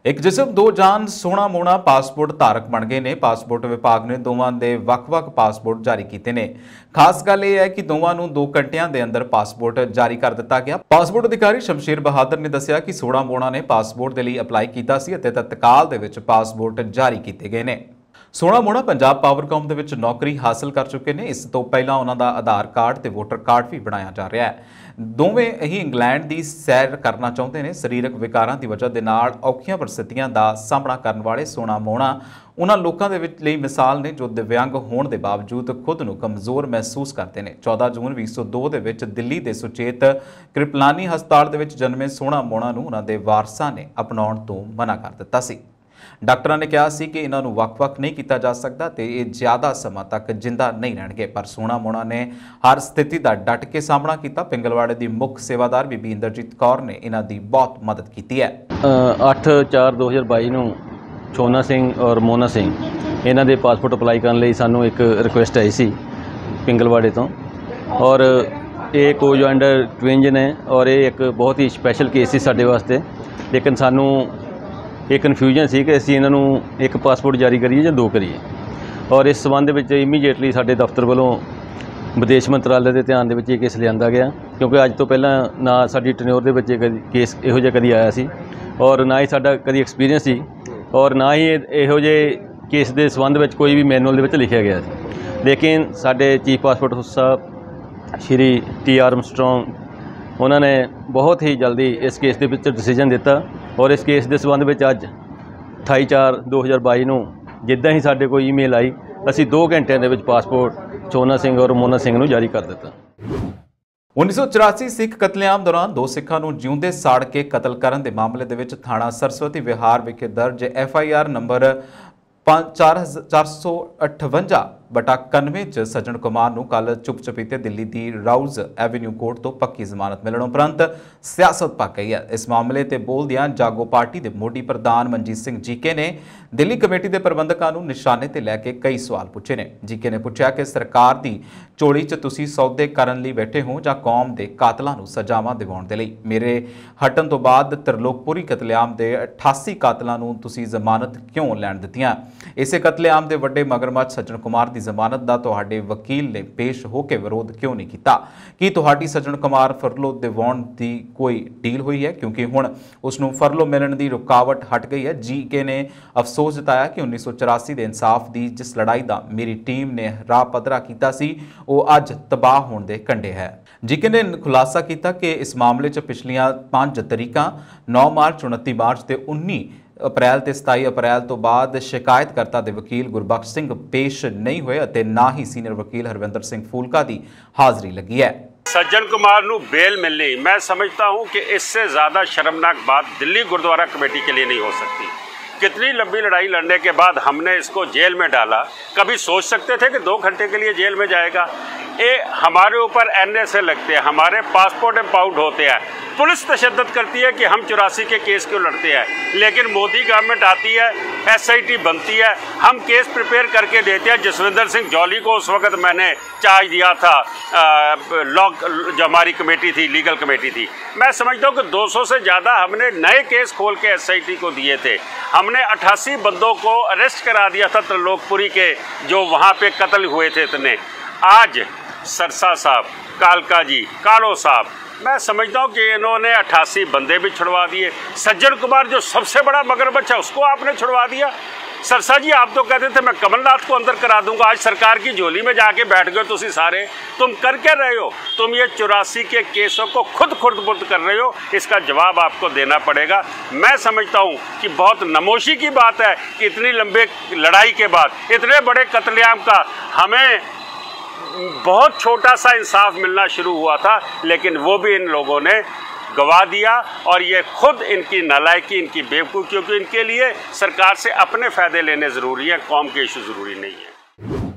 ਇੱਕ ਜਿਸਮ ਦੋ ਜਾਨ ਸੋਹਣਾ ਮੋਹਣਾ ਪਾਸਪੋਰਟ ਧਾਰਕ ਬਣ ਗਏ ਨੇ। ਪਾਸਪੋਰਟ ਵਿਭਾਗ ਨੇ ਦੋਵਾਂ ਦੇ ਵੱਖ-ਵੱਖ ਪਾਸਪੋਰਟ ਜਾਰੀ ਕੀਤੇ ਨੇ। ਖਾਸ ਗੱਲ ਇਹ ਹੈ ਕਿ ਦੋਵਾਂ ਨੂੰ 2 ਘੰਟਿਆਂ ਦੇ ਅੰਦਰ ਪਾਸਪੋਰਟ ਜਾਰੀ ਕਰ ਦਿੱਤਾ ਗਿਆ। ਪਾਸਪੋਰਟ ਅਧਿਕਾਰੀ ਸ਼ਮਸ਼ੇਰ ਬਹਾਦਰ ਨੇ ਦੱਸਿਆ ਕਿ ਸੋਹਣਾ ਮੋਹਣਾ ਨੇ ਪਾਸਪੋਰਟ ਦੇ ਲਈ ਅਪਲਾਈ ਕੀਤਾ ਸੀ ਅਤੇ ਤਤਕਾਲ ਦੇ ਵਿੱਚ ਪਾਸਪੋਰਟ ਜਾਰੀ ਕੀਤੇ ਗਏ ਨੇ। ਸੋਹਣਾ ਮੋਹਣਾ ਪੰਜਾਬ ਪਾਵਰਕਾਮ ਦੇ ਵਿੱਚ ਨੌਕਰੀ ਹਾਸਲ ਕਰ ਚੁੱਕੇ ਨੇ। ਇਸ ਤੋਂ ਪਹਿਲਾਂ ਉਹਨਾਂ ਦਾ ਆਧਾਰ ਕਾਰਡ ਤੇ ਵੋਟਰ ਕਾਰਡ ਵੀ ਬਣਾਇਆ ਜਾ ਰਿਹਾ ਹੈ। ਦੋਵੇਂ ਹੀ ਇੰਗਲੈਂਡ ਦੀ ਸੈਰ ਕਰਨਾ ਚਾਹੁੰਦੇ ਨੇ। ਸਰੀਰਕ ਵਿਕਾਰਾਂ ਦੀ ਵਜ੍ਹਾ ਦੇ ਨਾਲ ਔਖੀਆਂ ਪਰਿਸਥਿਤੀਆਂ ਦਾ ਸਾਹਮਣਾ ਕਰਨ ਵਾਲੇ ਸੋਹਣਾ ਮੋਹਣਾ ਉਹਨਾਂ ਲੋਕਾਂ ਦੇ ਵਿੱਚ ਲਈ ਮਿਸਾਲ ਨੇ ਜੋ ਦਿਵਿਆਂਗ ਹੋਣ ਦੇ ਬਾਵਜੂਦ ਖੁਦ ਨੂੰ ਕਮਜ਼ੋਰ ਮਹਿਸੂਸ ਕਰਦੇ ਨੇ। 14 ਜੂਨ 2002 ਦੇ ਵਿੱਚ ਦਿੱਲੀ ਦੇ ਸੁਚੇਤ ਕ੍ਰਿਪਲਾਨੀ ਹਸਪਤਾਲ ਦੇ ਵਿੱਚ ਜਨਮੇ ਸੋਹਣਾ ਮੋਹਣਾ ਨੂੰ ਉਹਨਾਂ ਦੇ ਵਾਰਸਾਂ ਨੇ ਅਪਣਾਉਣ ਤੋਂ ਮਨਾ ਕਰ ਦਿੱਤਾ ਸੀ। ਡਾਕਟਰਾਂ ਨੇ ਕਿਹਾ ਸੀ ਕਿ ਇਹਨਾਂ ਨੂੰ ਵੱਖ-ਵੱਖ ਨਹੀਂ ਕੀਤਾ ਜਾ ਸਕਦਾ ਤੇ ਇਹ ਜ਼ਿਆਦਾ ਸਮਾਂ ਤੱਕ ਜਿੰਦਾ ਨਹੀਂ ਰਹਿਣਗੇ, ਪਰ ਸੋਹਣਾ ਮੋਹਣਾ ਨੇ ਹਰ ਸਥਿਤੀ ਦਾ ਡਟ ਕੇ ਸਾਹਮਣਾ ਕੀਤਾ। ਪਿੰਗਲਵਾੜੇ ਦੀ ਮੁੱਖ ਸੇਵਾਦਾਰ ਬੀਬੀ ਇੰਦਰਜੀਤ ਕੌਰ ਨੇ ਇਹਨਾਂ ਦੀ ਬਹੁਤ ਮਦਦ ਕੀਤੀ ਹੈ। 8/4/2022 ਨੂੰ ਛੋਨਾ ਸਿੰਘ ਔਰ ਮੋਨਾ ਸਿੰਘ ਇਹਨਾਂ ਦੇ ਪਾਸਪੋਰਟ ਅਪਲਾਈ ਕਰਨ ਲਈ ਸਾਨੂੰ ਇੱਕ ਰਿਕੁਐਸਟ ਆਈ ਸੀ ਪਿੰਗਲਵਾੜੇ ਤੋਂ, ਔਰ ਇਹ ਕੋਜੈਂਡਰ ਟਵਿੰਜ ਨੇ ਔਰ ਇਹ ਇੱਕ ਬਹੁਤ ਹੀ ਸਪੈਸ਼ਲ ਕੇਸ ਸੀ ਸਾਡੇ ਵਾਸਤੇ। ਲੇਕਿਨ ਸਾਨੂੰ ਇਹ ਕਨਫਿਊਜ਼ਨ ਸੀ ਕਿ ਅਸੀਂ ਇਹਨਾਂ ਨੂੰ ਇੱਕ ਪਾਸਪੋਰਟ ਜਾਰੀ ਕਰੀਏ ਜਾਂ 2 ਕਰੀਏ, ਔਰ ਇਸ ਸੰਬੰਧ ਵਿੱਚ ਇਮੀਡੀਏਟਲੀ ਸਾਡੇ ਦਫ਼ਤਰ ਵੱਲੋਂ ਵਿਦੇਸ਼ ਮੰਤਰਾਲੇ ਦੇ ਧਿਆਨ ਦੇ ਵਿੱਚ ਇਹ ਕੇਸ ਲਿਆਂਦਾ ਗਿਆ, ਕਿਉਂਕਿ ਅੱਜ ਤੋਂ ਪਹਿਲਾਂ ਨਾ ਸਾਡੀ ਟੈਨਿਓਰ ਦੇ ਵਿੱਚ ਕੇਸ ਇਹੋ ਜਿਹਾ ਕਦੀ ਆਇਆ ਸੀ ਔਰ ਨਾ ਹੀ ਸਾਡਾ ਕਦੀ ਐਕਸਪੀਰੀਅੰਸ ਸੀ ਔਰ ਨਾ ਹੀ ਇਹੋ ਜਿਹੇ ਕੇਸ ਦੇ ਸੰਬੰਧ ਵਿੱਚ ਕੋਈ ਵੀ ਮੈਨੂਅਲ ਦੇ ਵਿੱਚ ਲਿਖਿਆ ਗਿਆ ਸੀ। ਲੇਕਿਨ ਸਾਡੇ ਚੀਫ ਪਾਸਪੋਰਟ ਅਫਸਰ ਸਾਹਿਬ ਸ਼੍ਰੀ ਟੀ ਆਰਮਸਟਰੋਂਗ ਉਹਨਾਂ ਨੇ ਬਹੁਤ ਹੀ ਜਲਦੀ ਇਸ ਕੇਸ ਦੇ ਵਿੱਚ ਡਿਸੀਜਨ ਦਿੱਤਾ ਔਰ ਇਸ ਕੇਸ ਦੇ ਸੰਬੰਧ ਵਿੱਚ ਅੱਜ 28/4/2022 ਨੂੰ ਜਿੱਦਾਂ ਹੀ ਸਾਡੇ ਕੋਲ ਈਮੇਲ ਆਈ ਅਸੀਂ 2 ਘੰਟਿਆਂ ਦੇ ਵਿੱਚ ਪਾਸਪੋਰਟ ਛੋਨਾ ਸਿੰਘ ਔਰ ਮੋਨਾ ਸਿੰਘ ਨੂੰ ਜਾਰੀ ਕਰ ਦਿੱਤਾ। 1984 ਸਿੱਖ ਕਤਲੇਆਮ ਦੌਰਾਨ 2 ਸਿੱਖਾਂ ਨੂੰ ਜਿਉਂਦੇ ਸਾੜ ਕੇ ਕਤਲ ਕਰਨ ਦੇ ਮਾਮਲੇ ਦੇ ਵਿੱਚ ਥਾਣਾ ਸਰਸਵਤੀ ਵਿਹਾਰ ਵਿਖੇ ਦਰਜ FIR ਨੰਬਰ 458/91 ਚ ਸੱਜਣ ਕੁਮਾਰ ਨੂੰ ਕੱਲ ਚੁੱਪ-ਚਪੀਤੇ ਦਿੱਲੀ ਦੀ ਰਾਉਜ਼ ਐਵਨਿਊ ਕੋਰਟ ਤੋਂ ਪੱਕੀ ਜ਼ਮਾਨਤ ਮਿਲਣ ਉਪਰੰਤ ਸਿਆਸਤ ਪੱਕ ਗਈ ਹੈ। ਇਸ ਮਾਮਲੇ ਤੇ ਬੋਲਦਿਆਂ ਜਾਗੋ ਪਾਰਟੀ ਦੇ ਮੋਢੀ ਪ੍ਰਧਾਨ ਮਨਜੀਤ ਸਿੰਘ ਜੀਕੇ ਨੇ ਦਿੱਲੀ ਕਮੇਟੀ ਦੇ ਪ੍ਰਬੰਧਕਾਂ ਨੂੰ ਨਿਸ਼ਾਨੇ ਤੇ ਲੈ ਕੇ ਕਈ ਸਵਾਲ ਪੁੱਛੇ ਨੇ। ਜੀਕੇ ਨੇ ਪੁੱਛਿਆ ਕਿ ਸਰਕਾਰ ਦੀ ਝੋਲੀ 'ਚ ਤੁਸੀਂ ਸੌਦੇ ਕਰਨ ਲਈ ਬੈਠੇ ਹੋ ਜਾਂ ਕੌਮ ਦੇ ਕਾਤਲਾਂ ਨੂੰ ਸਜ਼ਾਵਾਂ ਦਿਵਾਉਣ ਦੇ ਲਈ। ਮੇਰੇ ਹਟਣ ਤੋਂ ਬਾਅਦ ਤਰਲੋਕਪੁਰੀ ਕਤਲੇਆਮ ਦੇ 88 ਕਾਤਲਾਂ ਨੂੰ ਤੁਸੀਂ ਜ਼ਮਾਨਤ ਕਿਉਂ ਲੈਣ ਦਿੱਤੀਆਂ? ਇਸੇ ਕਤਲੇਆਮ ਦੇ ਵੱਡੇ ਮਗਰਮੱਛ ਸੱਜਣ ਕੁਮਾਰ ਦੀ ਜ਼ਮਾਨਤ ਦਾ ਤੁਹਾਡੇ ਵਕੀਲ ਨੇ ਪੇਸ਼ ਹੋ ਕੇ ਵਿਰੋਧ ਕਿਉਂ ਨਹੀਂ ਕੀਤਾ? ਕੀ ਤੁਹਾਡੀ ਸੱਜਣ ਕੁਮਾਰ ਫਰਲੋ ਦਿਵਾਉਣ ਦੀ ਕੋਈ ਡੀਲ ਹੋਈ ਹੈ? ਕਿਉਂਕਿ ਹੁਣ ਉਸ ਨੂੰ ਫਰਲੋ ਮਿਲਣ ਦੀ ਰੁਕਾਵਟ ਹਟ ਗਈ ਹੈ। ਜੀਕੇ ਨੇ ਅਫਸੋਸ ਜਤਾਇਆ ਕਿ 1984 ਦੇ ਇਨਸਾਫ ਦੀ ਜਿਸ ਲੜਾਈ ਦਾ ਮੇਰੀ ਟੀਮ ਨੇ ਰਾਹ ਪੱਧਰਾ ਕੀਤਾ ਸੀ ਉਹ ਅੱਜ ਤਬਾਹ ਹੋਣ ਦੇ ਕੰਢੇ ਹੈ। ਜੀਕੇ ਨੇ ਖੁਲਾਸਾ ਕੀਤਾ ਕਿ ਇਸ ਮਾਮਲੇ 'ਚ ਪਿਛਲੀਆਂ 5 ਤਰੀਕਾਂ 9 ਮਾਰਚ 29 ਮਾਰਚ ਤੇ 19 ਅਪ੍ਰੈਲ ਤੇ 27 ਅਪ੍ਰੈਲ ਤੋਂ ਬਾਅਦ ਸ਼ਿਕਾਇਤਕਰਤਾ ਦੇ ਵਕੀਲ ਗੁਰਬਖਸ਼ ਸਿੰਘ ਪੇਸ਼ ਨਹੀਂ ਹੋਏ ਅਤੇ ਨਾ ਹੀ ਸੀਨੀਅਰ ਵਕੀਲ ਹਰਵਿੰਦਰ ਸਿੰਘ ਫੂਲਕਾ ਦੀ ਹਾਜ਼ਰੀ लगी है। सज्जन कुमार नू बेल मिलनी, मैं समझता हूं कि इससे ज़्यादा शर्मनाक बात दिल्ली गुरुद्वारा कमेटी के लिए नहीं हो सकती। कितनी लंबी लड़ाई लड़ने के बाद हमने इसको जेल में डाला। कभी सोच सकते थे कि 2 घंटे के लिए जेल में जाएगा? ये हमारे ऊपर NSA लगते हैं, हमारे पासपोर्ट इम्पाउंड होते हैं, पुलिस तशद्दद करती है कि हम 84 के केस क्यों लड़ते हैं। लेकिन मोदी गवर्नमेंट आती है, SIT बनती है, हम केस प्रिपेयर करके देते हैं। जसविंदर सिंह जौली को उस वक्त मैंने चार्ज दिया था, जो हमारी कमेटी थी, लीगल कमेटी थी। मैं समझता हूँ कि 200 से ज़्यादा हमने नए केस खोल के SIT को दिए थे। हमने 88 बंदों को अरेस्ट करा दिया था त्रिलोकपुरी के, जो वहाँ पे कत्ल हुए थे इतने। आज सरसा साहब, कालका जी, कालो साहब, मैं समझता हूँ कि इन्होंने 88 बंदे भी छुड़वा दिए। सज्जन कुमार जो सबसे बड़ा मगरमच्छ है उसको आपने छुड़वा दिया। सरसा जी आप तो कहते थे मैं कमलनाथ को अंदर करा दूंगा, आज सरकार की झोली में जाके बैठ गए तुसी सारे। तुम कर क्या रहे हो? तुम ये 84 के केसों को खुद बुद्ध कर रहे हो, इसका जवाब आपको देना पड़ेगा। मैं समझता हूँ कि बहुत नमोशी की बात है कि इतनी लंबे लड़ाई के बाद इतने बड़े कत्लेआम का हमें बहुत छोटा सा इंसाफ मिलना शुरू हुआ था, लेकिन वो भी इन लोगों ने गवा दिया। और ये खुद इनकी नालायकी, इनकी बेवकूफ़ी, क्योंकि इनके लिए सरकार से अपने फ़ायदे लेने ज़रूरी है, कौम के इशू ज़रूरी नहीं है।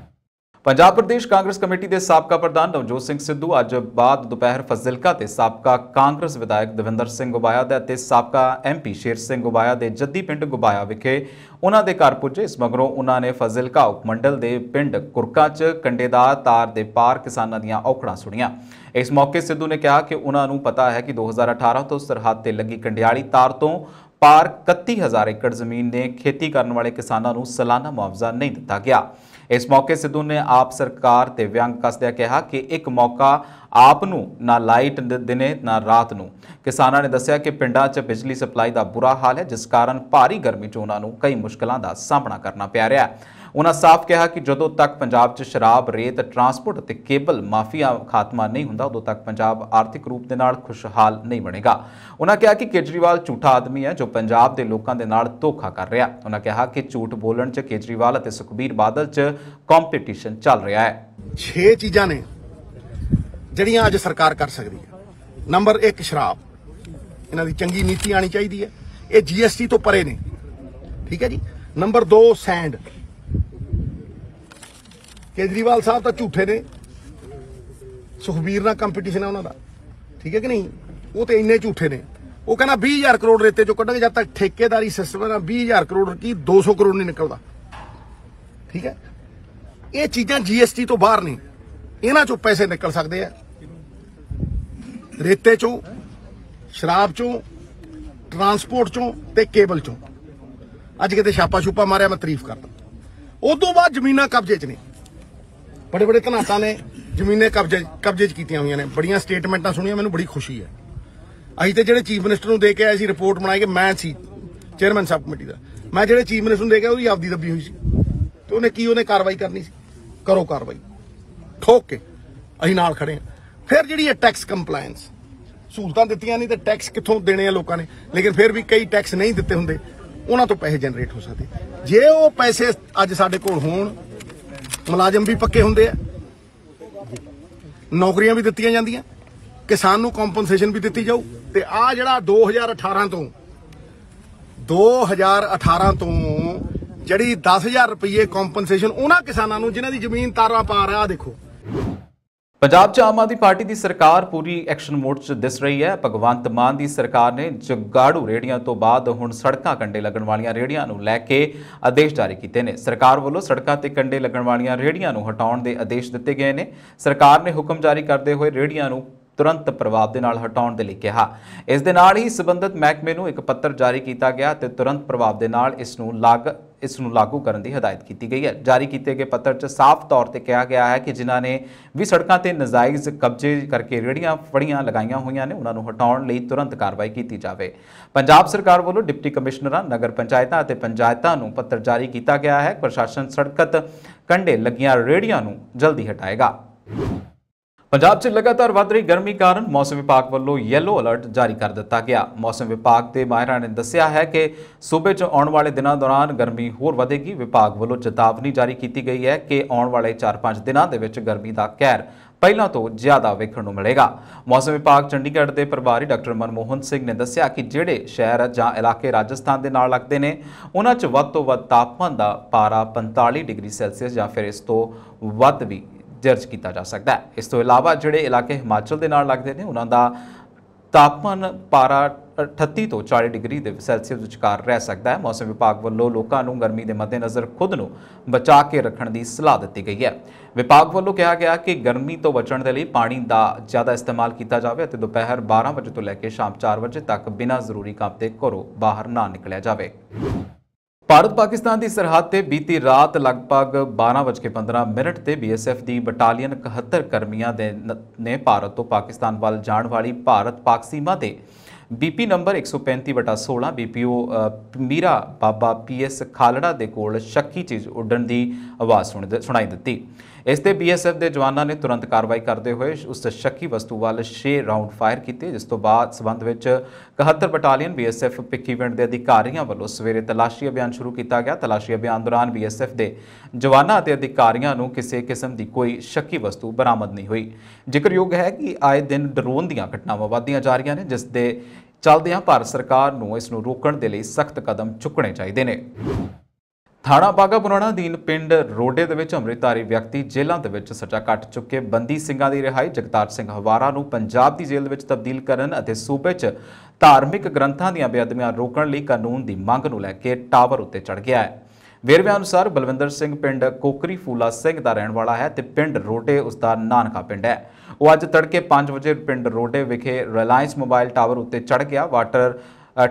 ਪੰਜਾਬ ਪ੍ਰਦੇਸ਼ ਕਾਂਗਰਸ ਕਮੇਟੀ ਦੇ ਸਾਬਕਾ ਪ੍ਰਧਾਨ ਨਵਜੋਤ ਸਿੰਘ ਸਿੱਧੂ ਅੱਜ ਬਾਅਦ ਦੁਪਹਿਰ ਫਜ਼ਿਲਕਾ ਤੇ ਸਾਬਕਾ ਕਾਂਗਰਸ ਵਿਧਾਇਕ ਦਵਿੰਦਰ ਸਿੰਘ ਗੁਬਾਇਆ ਦੇ ਅਤੇ ਸਾਬਕਾ MP ਸ਼ੇਰ ਸਿੰਘ ਗੁਬਾਇਆ ਦੇ ਜੱਦੀ ਪਿੰਡ ਗੁਬਾਇਆ ਵਿਖੇ ਉਹਨਾਂ ਦੇ ਘਰ ਪੁੱਜੇ। ਇਸ ਮਗਰੋਂ ਉਹਨਾਂ ਨੇ ਫਜ਼ਿਲਕਾ ਉਪਮੰਡਲ ਦੇ ਪਿੰਡ ਕੁਰਕਾ 'ਚ ਕੰਡੇਦਾਰ ਤਾਰ ਦੇ ਪਾਰ ਕਿਸਾਨਾਂ ਦੀਆਂ ਔਕੜਾਂ ਸੁਣੀਆਂ। ਇਸ ਮੌਕੇ ਸਿੱਧੂ ਨੇ ਕਿਹਾ ਕਿ ਉਹਨਾਂ ਨੂੰ ਪਤਾ ਹੈ ਕਿ 2018 ਤੋਂ ਸਰਹੱਦ ਤੇ ਲੱਗੀ ਕੰਡਿਆਲੀ ਤਾਰ ਤੋਂ ਪਾਰ 31,000 ਏਕੜ ਜ਼ਮੀਨ ਨੇ ਖੇਤੀ ਕਰਨ ਵਾਲੇ ਕਿਸਾਨਾਂ ਨੂੰ ਸਾਲਾਨਾ ਮੁਆਵਜ਼ਾ ਨਹੀਂ ਦਿੱਤਾ ਗਿਆ। ਇਸ ਮੌਕੇ ਸਿੱਧੂ ਨੇ ਆਪ ਸਰਕਾਰ ਤੇ ਵਿਅੰਗ ਕੱਸਦਿਆਂ ਕਿਹਾ ਕਿ ਇੱਕ ਮੌਕਾ ਆਪ ਨੂੰ ਨਾ ਲਾਈਟ ਦਿਨੇ ਨਾ ਰਾਤ ਨੂੰ। ਕਿਸਾਨਾਂ ਨੇ ਦੱਸਿਆ ਕਿ ਪਿੰਡਾਂ 'ਚ ਬਿਜਲੀ ਸਪਲਾਈ ਦਾ ਬੁਰਾ ਹਾਲ ਹੈ, ਜਿਸ ਕਾਰਨ ਭਾਰੀ ਗਰਮੀ 'ਚ ਉਹਨਾਂ ਨੂੰ ਕਈ ਮੁਸ਼ਕਲਾਂ ਦਾ ਸਾਹਮਣਾ ਕਰਨਾ ਪੈ ਰਿਹਾ ਹੈ। ਉਹਨਾਂ ਸਾਫ਼ ਕਿਹਾ ਕਿ ਜਦੋਂ ਤੱਕ ਪੰਜਾਬ 'ਚ ਸ਼ਰਾਬ, ਰੇਤ, ਟਰਾਂਸਪੋਰਟ ਅਤੇ ਕੇਬਲ ਮਾਫੀਆ ਖਾਤਮਾ ਨਹੀਂ ਹੁੰਦਾ, ਉਦੋਂ ਤੱਕ ਪੰਜਾਬ ਆਰਥਿਕ ਰੂਪ ਦੇ ਨਾਲ ਖੁਸ਼ਹਾਲ ਨਹੀਂ ਬਣੇਗਾ। ਉਹਨਾਂ ਕਿਹਾ ਕਿ ਕੇਜਰੀਵਾਲ ਝੂਠਾ ਆਦਮੀ ਹੈ ਜੋ ਪੰਜਾਬ ਦੇ ਲੋਕਾਂ ਦੇ ਨਾਲ ਧੋਖਾ ਕਰ ਰਿਹਾ। ਉਹਨਾਂ ਕਿਹਾ ਕਿ ਝੂਠ ਬੋਲਣ 'ਚ ਕੇਜਰੀਵਾਲ ਅਤੇ ਸੁਖਬੀਰ ਬਾਦਲ 'ਚ ਕੰਪੀਟੀਸ਼ਨ ਚੱਲ ਰਿਹਾ ਹੈ। 6 ਚੀਜ਼ਾਂ ਨੇ ਜਿਹੜੀਆਂ ਅੱਜ ਸਰਕਾਰ ਕਰ ਸਕਦੀ ਹੈ। ਨੰਬਰ 1 ਸ਼ਰਾਬ, ਇਹਨਾਂ ਦੀ ਚੰਗੀ ਨੀਤੀ ਆਣੀ ਚਾਹੀਦੀ ਹੈ। ਇਹ GST ਤੋਂ ਪਰੇ ਨੇ, ਠੀਕ ਹੈ ਜੀ। ਨੰਬਰ 2 ਸੈਂਡ, ਕੇਜਰੀਵਾਲ ਸਾਹਿਬ ਤਾਂ ਝੂਠੇ ਨੇ, ਸੁਖਬੀਰ ਨਾਲ ਕੰਪੀਟੀਸ਼ਨ ਹੈ ਉਹਨਾਂ ਦਾ, ਠੀਕ ਹੈ ਕਿ ਨਹੀਂ। ਉਹ ਤੇ ਇੰਨੇ ਝੂਠੇ ਨੇ, ਉਹ ਕਹਿੰਦਾ 20,000 ਕਰੋੜ ਰੇਤੇ ਚੋਂ ਕੱਢਾਂਗੇ। ਜਦ ਤੱਕ ਠੇਕੇਦਾਰੀ ਸਿਸਟਮ ਹੈ ਨਾ 20,000 ਕਰੋੜ ਕੀ 200 ਕਰੋੜ ਨਹੀਂ ਨਿਕਲਦਾ, ਠੀਕ ਹੈ। ਇਹ ਚੀਜ਼ਾਂ GST ਤੋਂ ਬਾਹਰ ਨੇ, ਇਹਨਾਂ ਚੋਂ ਪੈਸੇ ਨਿਕਲ ਸਕਦੇ ਆ, ਰੇਤੇ ਚੋਂ, ਸ਼ਰਾਬ ਚੋਂ, ਟਰਾਂਸਪੋਰਟ ਚੋਂ ਤੇ ਕੇਬਲ ਚੋਂ। ਅੱਜ ਕਿਤੇ ਛਾਪਾ ਛੁਪਾ ਮਾਰਿਆ, ਮੈਂ ਤਾਰੀਫ ਕਰਦਾ। ਉਦੋਂ ਬਾਅਦ ਜ਼ਮੀਨਾਂ ਕਬਜ਼ੇ 'ਚ ਨੇ, ਬੜੇ ਬੜੇ ਧਨਾਟਾਂ ਨੇ ਜ਼ਮੀਨਾਂ ਕਬਜ਼ੇ 'ਚ ਕੀਤੀਆਂ ਹੋਈਆਂ ਨੇ। ਬੜੀਆਂ ਸਟੇਟਮੈਂਟਾਂ ਸੁਣੀਆਂ, ਮੈਨੂੰ ਬੜੀ ਖੁਸ਼ੀ ਹੈ। ਅਸੀਂ ਤੇ ਜਿਹੜੇ ਚੀਫ ਮਿਨਿਸਟਰ ਨੂੰ ਦੇ ਕੇ ਆਏ ਸੀ ਰਿਪੋਰਟ ਬਣਾਈ, ਕਿ ਮੈਂ ਸੀ ਚੇਅਰਮੈਨ ਸਬ ਕਮੇਟੀ ਦਾ, ਮੈਂ ਜਿਹੜੇ ਚੀਫ ਮਿਨਿਸਟਰ ਨੂੰ ਦੇ ਕੇ ਉਹਦੀ ਆਪਦੀ ਦੱਬੀ ਹੋਈ ਸੀ, ਤੇ ਉਹਨੇ ਕਾਰਵਾਈ ਕਰਨੀ ਸੀ। ਕਰੋ ਕਾਰਵਾਈ ਠੋਕ ਕੇ, ਅਸੀਂ ਨਾਲ ਖੜੇ ਹਾਂ। ਫਿਰ ਜਿਹੜੀ ਹੈ ਟੈਕਸ ਕੰਪਲਾਇੰਸ, ਸਹੂਲਤਾਂ ਦਿੱਤੀਆਂ ਨਹੀਂ ਤੇ ਟੈਕਸ ਕਿੱਥੋਂ ਦੇਣੇ ਆ ਲੋਕਾਂ ਨੇ, ਲੇਕਿਨ ਫਿਰ ਵੀ ਕਈ ਟੈਕਸ ਨਹੀਂ ਦਿੱਤੇ ਹੁੰਦੇ, ਉਹਨਾਂ ਤੋਂ ਪੈਸੇ ਜਨਰੇਟ ਹੋ ਸਕਦੇ। ਜੇ ਉਹ ਪੈਸੇ ਅੱਜ ਸਾਡੇ ਕੋਲ ਹੋਣ, ਮੁਲਾਜ਼ਮ ਵੀ ਪੱਕੇ ਹੁੰਦੇ ਆ, ਨੌਕਰੀਆਂ ਵੀ ਦਿੱਤੀਆਂ ਜਾਂਦੀਆਂ, ਕਿਸਾਨ ਨੂੰ ਕੰਪਨਸੇਸ਼ਨ ਵੀ ਦਿੱਤੀ ਜਾਊ। ਤੇ ਆ ਜਿਹੜਾ 2018 ਤੋਂ ਜਿਹੜੀ 10,000 ਰੁਪਏ ਕੰਪਨਸੇਸ਼ਨ ਉਹਨਾਂ ਕਿਸਾਨਾਂ ਨੂੰ ਜਿਨ੍ਹਾਂ ਦੀ ਜ਼ਮੀਨ ਤਾਰਾਂ ਪਾਰ ਆ, ਦੇਖੋ। ਪੰਜਾਬ 'ਚ ਆਮ ਆਦਮੀ ਪਾਰਟੀ ਦੀ ਸਰਕਾਰ ਪੂਰੀ ਐਕਸ਼ਨ ਮੋਡ 'ਚ ਦਿਸ ਰਹੀ ਹੈ। ਭਗਵੰਤ ਮਾਨ ਦੀ ਸਰਕਾਰ ਨੇ ਜਗਾੜੂ ਰੇਹੜੀਆਂ ਤੋਂ ਬਾਅਦ ਹੁਣ ਸੜਕਾਂ ਕੰਢੇ ਲੱਗਣ ਵਾਲੀਆਂ ਰੇਹੜੀਆਂ ਨੂੰ ਲੈ ਕੇ ਆਦੇਸ਼ ਜਾਰੀ ਕੀਤੇ ਨੇ। ਸਰਕਾਰ ਵੱਲੋਂ ਸੜਕਾਂ ਤੇ ਕੰਢੇ ਲੱਗਣ ਵਾਲੀਆਂ ਰੇਹੜੀਆਂ ਨੂੰ ਹਟਾਉਣ ਦੇ ਆਦੇਸ਼ ਦਿੱਤੇ ਗਏ ਨੇ। ਸਰਕਾਰ ਨੇ ਹੁਕਮ ਜਾਰੀ ਕਰਦੇ ਹੋਏ ਰੇਹੜੀਆਂ ਨੂੰ ਤੁਰੰਤ ਪ੍ਰਭਾਵ ਦੇ ਨਾਲ ਹਟਾਉਣ ਦੇ ਲਈ ਕਿਹਾ। ਇਸ ਦੇ ਨਾਲ ਹੀ ਸੰਬੰਧਿਤ ਮਹਿਕਮੇ ਨੂੰ ਇੱਕ ਪੱਤਰ ਜਾਰੀ ਕੀਤਾ ਗਿਆ ਤੇ ਤੁਰੰਤ ਪ੍ਰਭਾਵ ਦੇ ਨਾਲ ਇਸ ਨੂੰ ਲਾਗੂ ਕਰਨ ਦੀ ਹਦਾਇਤ ਕੀਤੀ ਗਈ ਹੈ। ਜਾਰੀ ਕੀਤੇ ਗਏ ਪੱਤਰ 'ਚ ਸਾਫ਼ ਤੌਰ ਤੇ ਕਿਹਾ ਗਿਆ ਹੈ ਕਿ ਜਿਨ੍ਹਾਂ ਨੇ ਵੀ ਸੜਕਾਂ ਤੇ ਨਜਾਇਜ਼ ਕਬਜ਼ੇ ਕਰਕੇ ਰੇਹੜੀਆਂ ਫੜੀਆਂ ਲਗਾਈਆਂ ਹੋਈਆਂ ਨੇ, ਉਹਨਾਂ ਨੂੰ ਹਟਾਉਣ ਲਈ ਤੁਰੰਤ ਕਾਰਵਾਈ ਕੀਤੀ ਜਾਵੇ। ਪੰਜਾਬ ਸਰਕਾਰ ਵੱਲੋਂ ਡਿਪਟੀ ਕਮਿਸ਼ਨਰਾਂ, ਨਗਰ ਪੰਚਾਇਤਾਂ ਅਤੇ ਪੰਚਾਇਤਾਂ ਨੂੰ ਪੱਤਰ ਜਾਰੀ ਕੀਤਾ ਗਿਆ ਹੈ। ਪ੍ਰਸ਼ਾਸਨ ਸੜਕਾਂ ਕੰਢੇ ਲੱਗੀਆਂ ਰੇਹੜੀਆਂ ਨੂੰ ਜਲਦੀ ਹਟਾਏਗਾ। ਪੰਜਾਬ 'ਚ ਲਗਾਤਾਰ ਵੱਧ ਰਹੀ ਗਰਮੀ ਕਾਰਨ ਮੌਸਮ ਵਿਭਾਗ ਵੱਲੋਂ ਯੈਲੋ ਅਲਰਟ ਜਾਰੀ ਕਰ ਦਿੱਤਾ ਗਿਆ। ਮੌਸਮ ਵਿਭਾਗ ਦੇ ਮਾਹਿਰਾਂ ਨੇ ਦੱਸਿਆ ਹੈ ਕਿ ਸੂਬੇ 'ਚ ਆਉਣ ਵਾਲੇ ਦਿਨਾਂ ਦੌਰਾਨ ਗਰਮੀ ਹੋਰ ਵਧੇਗੀ। ਵਿਭਾਗ ਵੱਲੋਂ ਚੇਤਾਵਨੀ ਜਾਰੀ ਕੀਤੀ ਗਈ ਹੈ ਕਿ ਆਉਣ ਵਾਲੇ 4-5 ਦਿਨਾਂ ਦੇ ਵਿੱਚ ਗਰਮੀ ਦਾ ਕਹਿਰ ਪਹਿਲਾਂ ਤੋਂ ਜ਼ਿਆਦਾ ਵੇਖਣ ਨੂੰ ਮਿਲੇਗਾ। ਮੌਸਮ ਵਿਭਾਗ ਚੰਡੀਗੜ੍ਹ ਦੇ ਪ੍ਰਭਾਰੀ ਡਾਕਟਰ ਮਨਮੋਹਨ ਸਿੰਘ ਨੇ ਦੱਸਿਆ ਕਿ ਜਿਹੜੇ ਸ਼ਹਿਰ ਜਾਂ ਇਲਾਕੇ ਰਾਜਸਥਾਨ ਦੇ ਨਾਲ ਲੱਗਦੇ ਨੇ, ਉਹਨਾਂ 'ਚ ਵੱਧ ਤੋਂ ਵੱਧ ਤਾਪਮਾਨ ਦਾ ਪਾਰਾ 45 ਡਿਗਰੀ ਸੈਲਸੀਅਸ ਜਾਂ ਫਿਰ ਇਸ ਤੋਂ ਵੱਧ ਵੀ ਦਰਜ ਕੀਤਾ ਜਾ ਸਕਦਾ ਹੈ। ਇਸ ਤੋਂ ਇਲਾਵਾ ਜਿਹੜੇ ਇਲਾਕੇ ਹਿਮਾਚਲ ਦੇ ਨਾਲ ਲੱਗਦੇ ਨੇ, ਉਹਨਾਂ ਦਾ ਤਾਪਮਾਨ ਪਾਰਾ 38 ਤੋਂ 40 ਡਿਗਰੀ ਦੇ ਸੈਲਸੀਅਸ ਵਿਚਕਾਰ ਰਹਿ ਸਕਦਾ ਹੈ। ਮੌਸਮ ਵਿਭਾਗ ਵੱਲੋਂ ਲੋਕਾਂ ਨੂੰ ਗਰਮੀ ਦੇ ਮੱਦੇਨਜ਼ਰ ਖੁਦ ਨੂੰ ਬਚਾ ਕੇ ਰੱਖਣ ਦੀ ਸਲਾਹ ਦਿੱਤੀ ਗਈ ਹੈ। ਵਿਭਾਗ ਵੱਲੋਂ ਕਿਹਾ ਗਿਆ ਕਿ ਗਰਮੀ ਤੋਂ ਬਚਣ ਦੇ ਲਈ ਪਾਣੀ ਦਾ ਜ਼ਿਆਦਾ ਇਸਤੇਮਾਲ ਕੀਤਾ ਜਾਵੇ ਅਤੇ ਦੁਪਹਿਰ 12 ਵਜੇ ਤੋਂ ਲੈ ਕੇ ਸ਼ਾਮ 4 ਵਜੇ ਤੱਕ ਬਿਨਾਂ ਜ਼ਰੂਰੀ ਕੰਮ ਤੇ ਘਰੋਂ ਬਾਹਰ ਨਾ ਨਿਕਲਿਆ ਜਾਵੇ। ਭਾਰਤ ਪਾਕਿਸਤਾਨ ਦੀ ਸਰਹੱਦ ਤੇ ਬੀਤੀ ਰਾਤ ਲਗਭਗ 12:15 ਤੇ BSF ਦੀ ਬਟਾਲੀਅਨ 71 ਕਰਮੀਆਂ ਨੇ ਭਾਰਤ ਤੋਂ ਪਾਕਿਸਤਾਨ ਵੱਲ ਜਾਣ ਵਾਲੀ ਭਾਰਤ ਪਾਕ ਸੀਮਾ ਤੇ BP ਨੰਬਰ 135/16 BPO ਮੀਰਾ ਬਾਬਾ PS ਖਾਲੜਾ ਦੇ ਕੋਲ ਸ਼ੱਕੀ ਚੀਜ਼ ਉੱਡਣ ਦੀ ਆਵਾਜ਼ ਸੁਣਾਈ ਦਿੱਤੀ। ਇਸ ਤੇ BSF ਦੇ ਜਵਾਨਾਂ ਨੇ ਤੁਰੰਤ ਕਾਰਵਾਈ ਕਰਦੇ ਹੋਏ ਉਸ ਸ਼ੱਕੀ ਵਸਤੂ ਵੱਲ 6 ਰਾਉਂਡ ਫਾਇਰ ਕੀਤੇ, ਜਿਸ ਤੋਂ ਬਾਅਦ ਸਬੰਧ ਵਿੱਚ 71 ਬਟਾਲੀਅਨ BSF ਭਿੱਖੀਵਿੰਡ ਦੇ ਅਧਿਕਾਰੀਆਂ ਵੱਲੋਂ ਸਵੇਰੇ ਤਲਾਸ਼ੀ ਅਭਿਆਨ ਸ਼ੁਰੂ ਕੀਤਾ ਗਿਆ। ਤਲਾਸ਼ੀ ਅਭਿਆਨ ਦੌਰਾਨ BSF ਦੇ ਜਵਾਨਾਂ ਅਤੇ ਅਧਿਕਾਰੀਆਂ ਨੂੰ ਕਿਸੇ ਕਿਸਮ ਦੀ ਕੋਈ ਸ਼ੱਕੀ ਵਸਤੂ ਬਰਾਮਦ ਨਹੀਂ ਹੋਈ। ਜ਼ਿਕਰਯੋਗ ਹੈ ਕਿ ਆਏ ਦਿਨ ਡਰੋਨ ਦੀਆਂ ਘਟਨਾਵਾਂ ਵੱਧਦੀਆਂ ਜਾ ਰਹੀਆਂ ਨੇ, ਜਿਸ ਦੇ ਚੱਲਦਿਆਂ ਭਾਰਤ ਸਰਕਾਰ ਨੂੰ ਇਸ ਨੂੰ ਰੋਕਣ ਦੇ ਲਈ ਸਖਤ ਕਦਮ ਚੁੱਕਣੇ ਚਾਹੀਦੇ ਨੇ। ਥਾਣਾ ਬਾਘਾ ਪੁਰਾਣਾ ਅਧੀਨ ਪਿੰਡ ਰੋਡੇ ਦੇ ਵਿੱਚ ਅੰਮ੍ਰਿਤਧਾਰੀ ਵਿਅਕਤੀ ਜੇਲ੍ਹਾਂ ਦੇ ਵਿੱਚ ਸਜ਼ਾ ਕੱਟ ਚੁੱਕੇ ਬੰਦੀ ਸਿੰਘਾਂ ਦੀ ਰਿਹਾਈ ਜਗਤਾਰ ਸਿੰਘ ਹਵਾਰਾ ਨੂੰ ਪੰਜਾਬ ਦੀ ਜੇਲ੍ਹ ਵਿੱਚ ਤਬਦੀਲ ਕਰਨ ਅਤੇ ਸੂਬੇ 'ਚ ਧਾਰਮਿਕ ਗ੍ਰੰਥਾਂ ਦੀਆਂ ਬੇਅਦਬੀਆਂ ਰੋਕਣ ਲਈ ਕਾਨੂੰਨ ਦੀ ਮੰਗ ਨੂੰ ਲੈ ਕੇ ਟਾਵਰ ਉੱਤੇ ਚੜ੍ਹ ਗਿਆ ਹੈ। ਵੇਰਵਿਆਂ ਅਨੁਸਾਰ ਬਲਵਿੰਦਰ ਸਿੰਘ ਪਿੰਡ ਕੋਕਰੀ ਫੂਲਾ ਸਿੰਘ ਦਾ ਰਹਿਣ ਵਾਲਾ ਹੈ ਤੇ ਪਿੰਡ ਰੋਡੇ ਉਸ ਦਾ ਨਾਨਕਾ ਪਿੰਡ ਹੈ। ਉਹ ਅੱਜ ਤੜਕੇ 5 ਵਜੇ ਪਿੰਡ ਰੋਡੇ ਵਿਖੇ ਰਿਲਾਇੰਸ ਮੋਬਾਈਲ ਟਾਵਰ ਉੱਤੇ ਚੜ੍ਹ ਗਿਆ। ਵਾਟਰ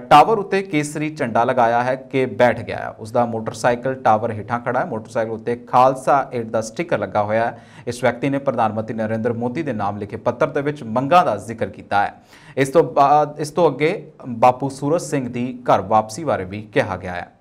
ਟਾਵਰ ਉੱਤੇ ਕੇਸਰੀ ਝੰਡਾ ਲਗਾਇਆ ਹੈ ਕਿ ਬੈਠ ਗਿਆ ਹੈ। ਉਸ ਦਾ ਮੋਟਰਸਾਈਕਲ ਟਾਵਰ ਹੇਠਾਂ ਖੜਾ ਹੈ। ਮੋਟਰਸਾਈਕਲ ਉੱਤੇ ਖਾਲਸਾ ਏਡ ਦਾ ਸਟicker ਲੱਗਾ ਹੋਇਆ ਹੈ। ਇਸ ਵਿਅਕਤੀ ਨੇ ਪ੍ਰਧਾਨ ਮੰਤਰੀ ਨਰਿੰਦਰ ਮੋਦੀ ਦੇ ਨਾਮ ਲਿਖੇ ਪੱਤਰ ਦੇ ਵਿੱਚ ਮੰਗਾਂ ਦਾ ਜ਼ਿਕਰ ਕੀਤਾ ਹੈ। ਇਸ ਤੋਂ ਅੱਗੇ ਬਾਪੂ ਸੂਰਜ ਸਿੰਘ ਦੀ ਘਰ ਵਾਪਸੀ ਬਾਰੇ ਵੀ ਕਿਹਾ ਗਿਆ ਹੈ।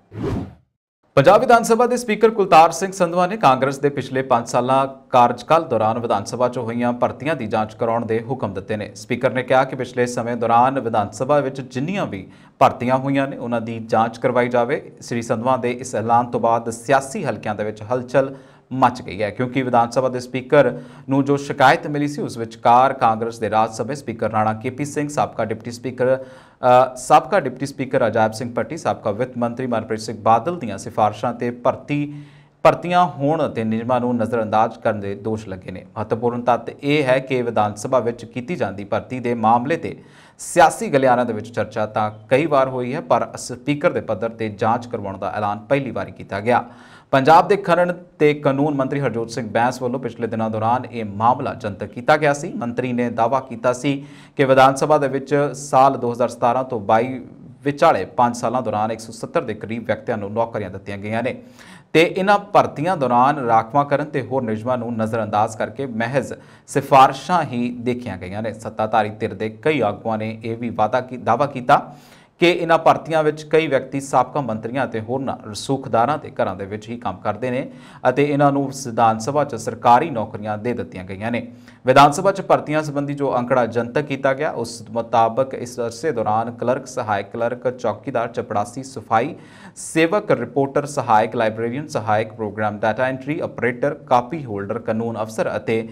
ਪੰਜਾਬ ਵਿਧਾਨ ਸਭਾ ਦੇ ਸਪੀਕਰ ਕੁਲਤਾਰ ਸਿੰਘ ਸੰਧਵਾ ਨੇ ਕਾਂਗਰਸ ਦੇ ਪਿਛਲੇ 5 ਸਾਲਾਂ ਕਾਰਜਕਾਲ ਦੌਰਾਨ ਵਿਧਾਨ ਸਭਾ 'ਚ ਹੋਈਆਂ ਭਰਤੀਆਂ ਦੀ ਜਾਂਚ ਕਰਾਉਣ ਦੇ ਹੁਕਮ ਦਿੱਤੇ ਨੇ। ਸਪੀਕਰ ਨੇ ਕਿਹਾ ਕਿ ਪਿਛਲੇ ਸਮੇਂ ਦੌਰਾਨ ਵਿਧਾਨ ਸਭਾ ਵਿੱਚ ਜਿੰਨੀਆਂ ਵੀ ਭਰਤੀਆਂ ਹੋਈਆਂ ਨੇ ਉਹਨਾਂ ਦੀ ਜਾਂਚ ਕਰਵਾਈ ਜਾਵੇ। ਸ੍ਰੀ ਸੰਧਵਾ ਦੇ ਇਸ ਐਲਾਨ ਤੋਂ ਬਾਅਦ ਸਿਆਸੀ ਹਲਕਿਆਂ ਦੇ ਵਿੱਚ ਹਲਚਲ ਮਚ ਗਈ ਹੈ ਕਿਉਂਕਿ ਵਿਧਾਨ ਸਭਾ ਦੇ ਸਪੀਕਰ ਨੂੰ ਜੋ ਸ਼ਿਕਾਇਤ ਮਿਲੀ ਸੀ ਉਸ ਵਿਚਕਾਰ ਕਾਂਗਰਸ ਦੇ ਰਾਜ ਸਭਾ ਸਪੀਕਰ ਰਾਣਾ KP ਸਿੰਘ, ਸਾਬਕਾ ਡਿਪਟੀ ਸਪੀਕਰ ਅਜਾਇਬ ਸਿੰਘ ਭੱਟੀ, ਸਾਬਕਾ ਵਿੱਤ ਮੰਤਰੀ ਮਨਪ੍ਰੀਤ ਸਿੰਘ ਬਾਦਲ ਦੀਆਂ ਸਿਫਾਰਸ਼ਾਂ ਤੇ ਭਰਤੀਆਂ ਹੋਣ ਅਤੇ ਨਿਯਮਾਂ ਨੂੰ ਨਜ਼ਰਅੰਦਾਜ਼ ਕਰਨ ਦੇ ਦੋਸ਼ ਲੱਗੇ ਨੇ। ਮਹੱਤਵਪੂਰਨ ਤੱਥ ਇਹ ਹੈ ਕਿ ਵਿਧਾਨ ਸਭਾ ਵਿੱਚ ਕੀਤੀ ਜਾਂਦੀ ਭਰਤੀ ਦੇ ਮਾਮਲੇ ਤੇ ਸਿਆਸੀ ਗਲਿਆਰਿਆਂ ਦੇ ਵਿੱਚ ਚਰਚਾ ਤਾਂ ਕਈ ਵਾਰ ਹੋਈ ਹੈ ਪਰ ਸਪੀਕਰ ਦੇ ਪੱਧਰ ਤੇ ਜਾਂਚ ਕਰਵਾਉਣ ਦਾ ਐਲਾਨ ਪਹਿਲੀ ਵਾਰੀ ਕੀਤਾ ਗਿਆ। ਪੰਜਾਬ ਦੇ ਖਨਨ ਤੇ ਕਾਨੂੰਨ ਮੰਤਰੀ ਹਰਜੋਤ ਸਿੰਘ ਬੈਂਸ ਵੱਲੋਂ ਪਿਛਲੇ ਦਿਨਾਂ ਦੌਰਾਨ ਇਹ ਮਾਮਲਾ ਜਨਤਕ ਕੀਤਾ ਗਿਆ ਸੀ। ਮੰਤਰੀ ਨੇ ਦਾਅਵਾ ਕੀਤਾ ਸੀ ਕਿ ਵਿਧਾਨ ਸਭਾ ਦੇ ਵਿੱਚ ਸਾਲ 2017 ਤੋਂ 22 ਵਿਚਾਲੇ 5 ਸਾਲਾਂ ਦੌਰਾਨ 170 ਦੇ ਕਰੀਬ ਵਿਅਕਤੀਆਂ ਨੂੰ ਨੌਕਰੀਆਂ ਦਿੱਤੀਆਂ ਗਈਆਂ ਨੇ ਤੇ ਇਹਨਾਂ ਭਰਤੀਆਂ ਦੌਰਾਨ ਰਾਖਵਾਂਕਰਨ ਤੇ ਹੋਰ ਨਿਯਮਾਂ ਨੂੰ ਨਜ਼ਰਅੰਦਾਜ਼ ਕਰਕੇ ਮਹਿਜ਼ ਸਿਫਾਰਸ਼ਾਂ ਹੀ ਦੇਖੀਆਂ ਗਈਆਂ ਨੇ। ਸੱਤਾਧਾਰੀ ਧਿਰ ਦੇ ਕਈ ਆਗੂਆਂ ਨੇ ਇਹ ਵੀ ਦਾਅਵਾ ਕੀਤਾ ਕਿ ਇਹਨਾਂ ਭਰਤੀਆਂ ਵਿੱਚ ਕਈ ਵਿਅਕਤੀ ਸਾਬਕਾ ਮੰਤਰੀਆਂ ਅਤੇ ਹੋਰਨਾਂ ਰਸੂਖਦਾਰਾਂ ਦੇ ਘਰਾਂ ਦੇ ਵਿੱਚ ਹੀ ਕੰਮ ਕਰਦੇ ਨੇ ਅਤੇ ਇਹਨਾਂ ਨੂੰ ਵਿਧਾਨ ਸਭਾ 'ਚ ਸਰਕਾਰੀ ਨੌਕਰੀਆਂ ਦੇ ਦਿੱਤੀਆਂ ਗਈਆਂ ਨੇ। ਵਿਧਾਨ ਸਭਾ 'ਚ ਭਰਤੀਆਂ ਸੰਬੰਧੀ ਜੋ ਅੰਕੜਾ ਜਨਤਕ ਕੀਤਾ ਗਿਆ ਉਸ ਮੁਤਾਬਕ ਇਸ ਅਰਸੇ ਦੌਰਾਨ ਕਲਰਕ, ਸਹਾਇਕ ਕਲਰਕ, ਚੌਕੀਦਾਰ, ਚਪੜਾਸੀ, ਸਫਾਈ ਸੇਵਕ, ਰਿਪੋਰਟਰ, ਸਹਾਇਕ ਲਾਇਬ੍ਰੇਰੀਅਨ, ਸਹਾਇਕ program data entry operator, copy holder, ਕਾਨੂੰਨ ਅਫਸਰ ਅਤੇ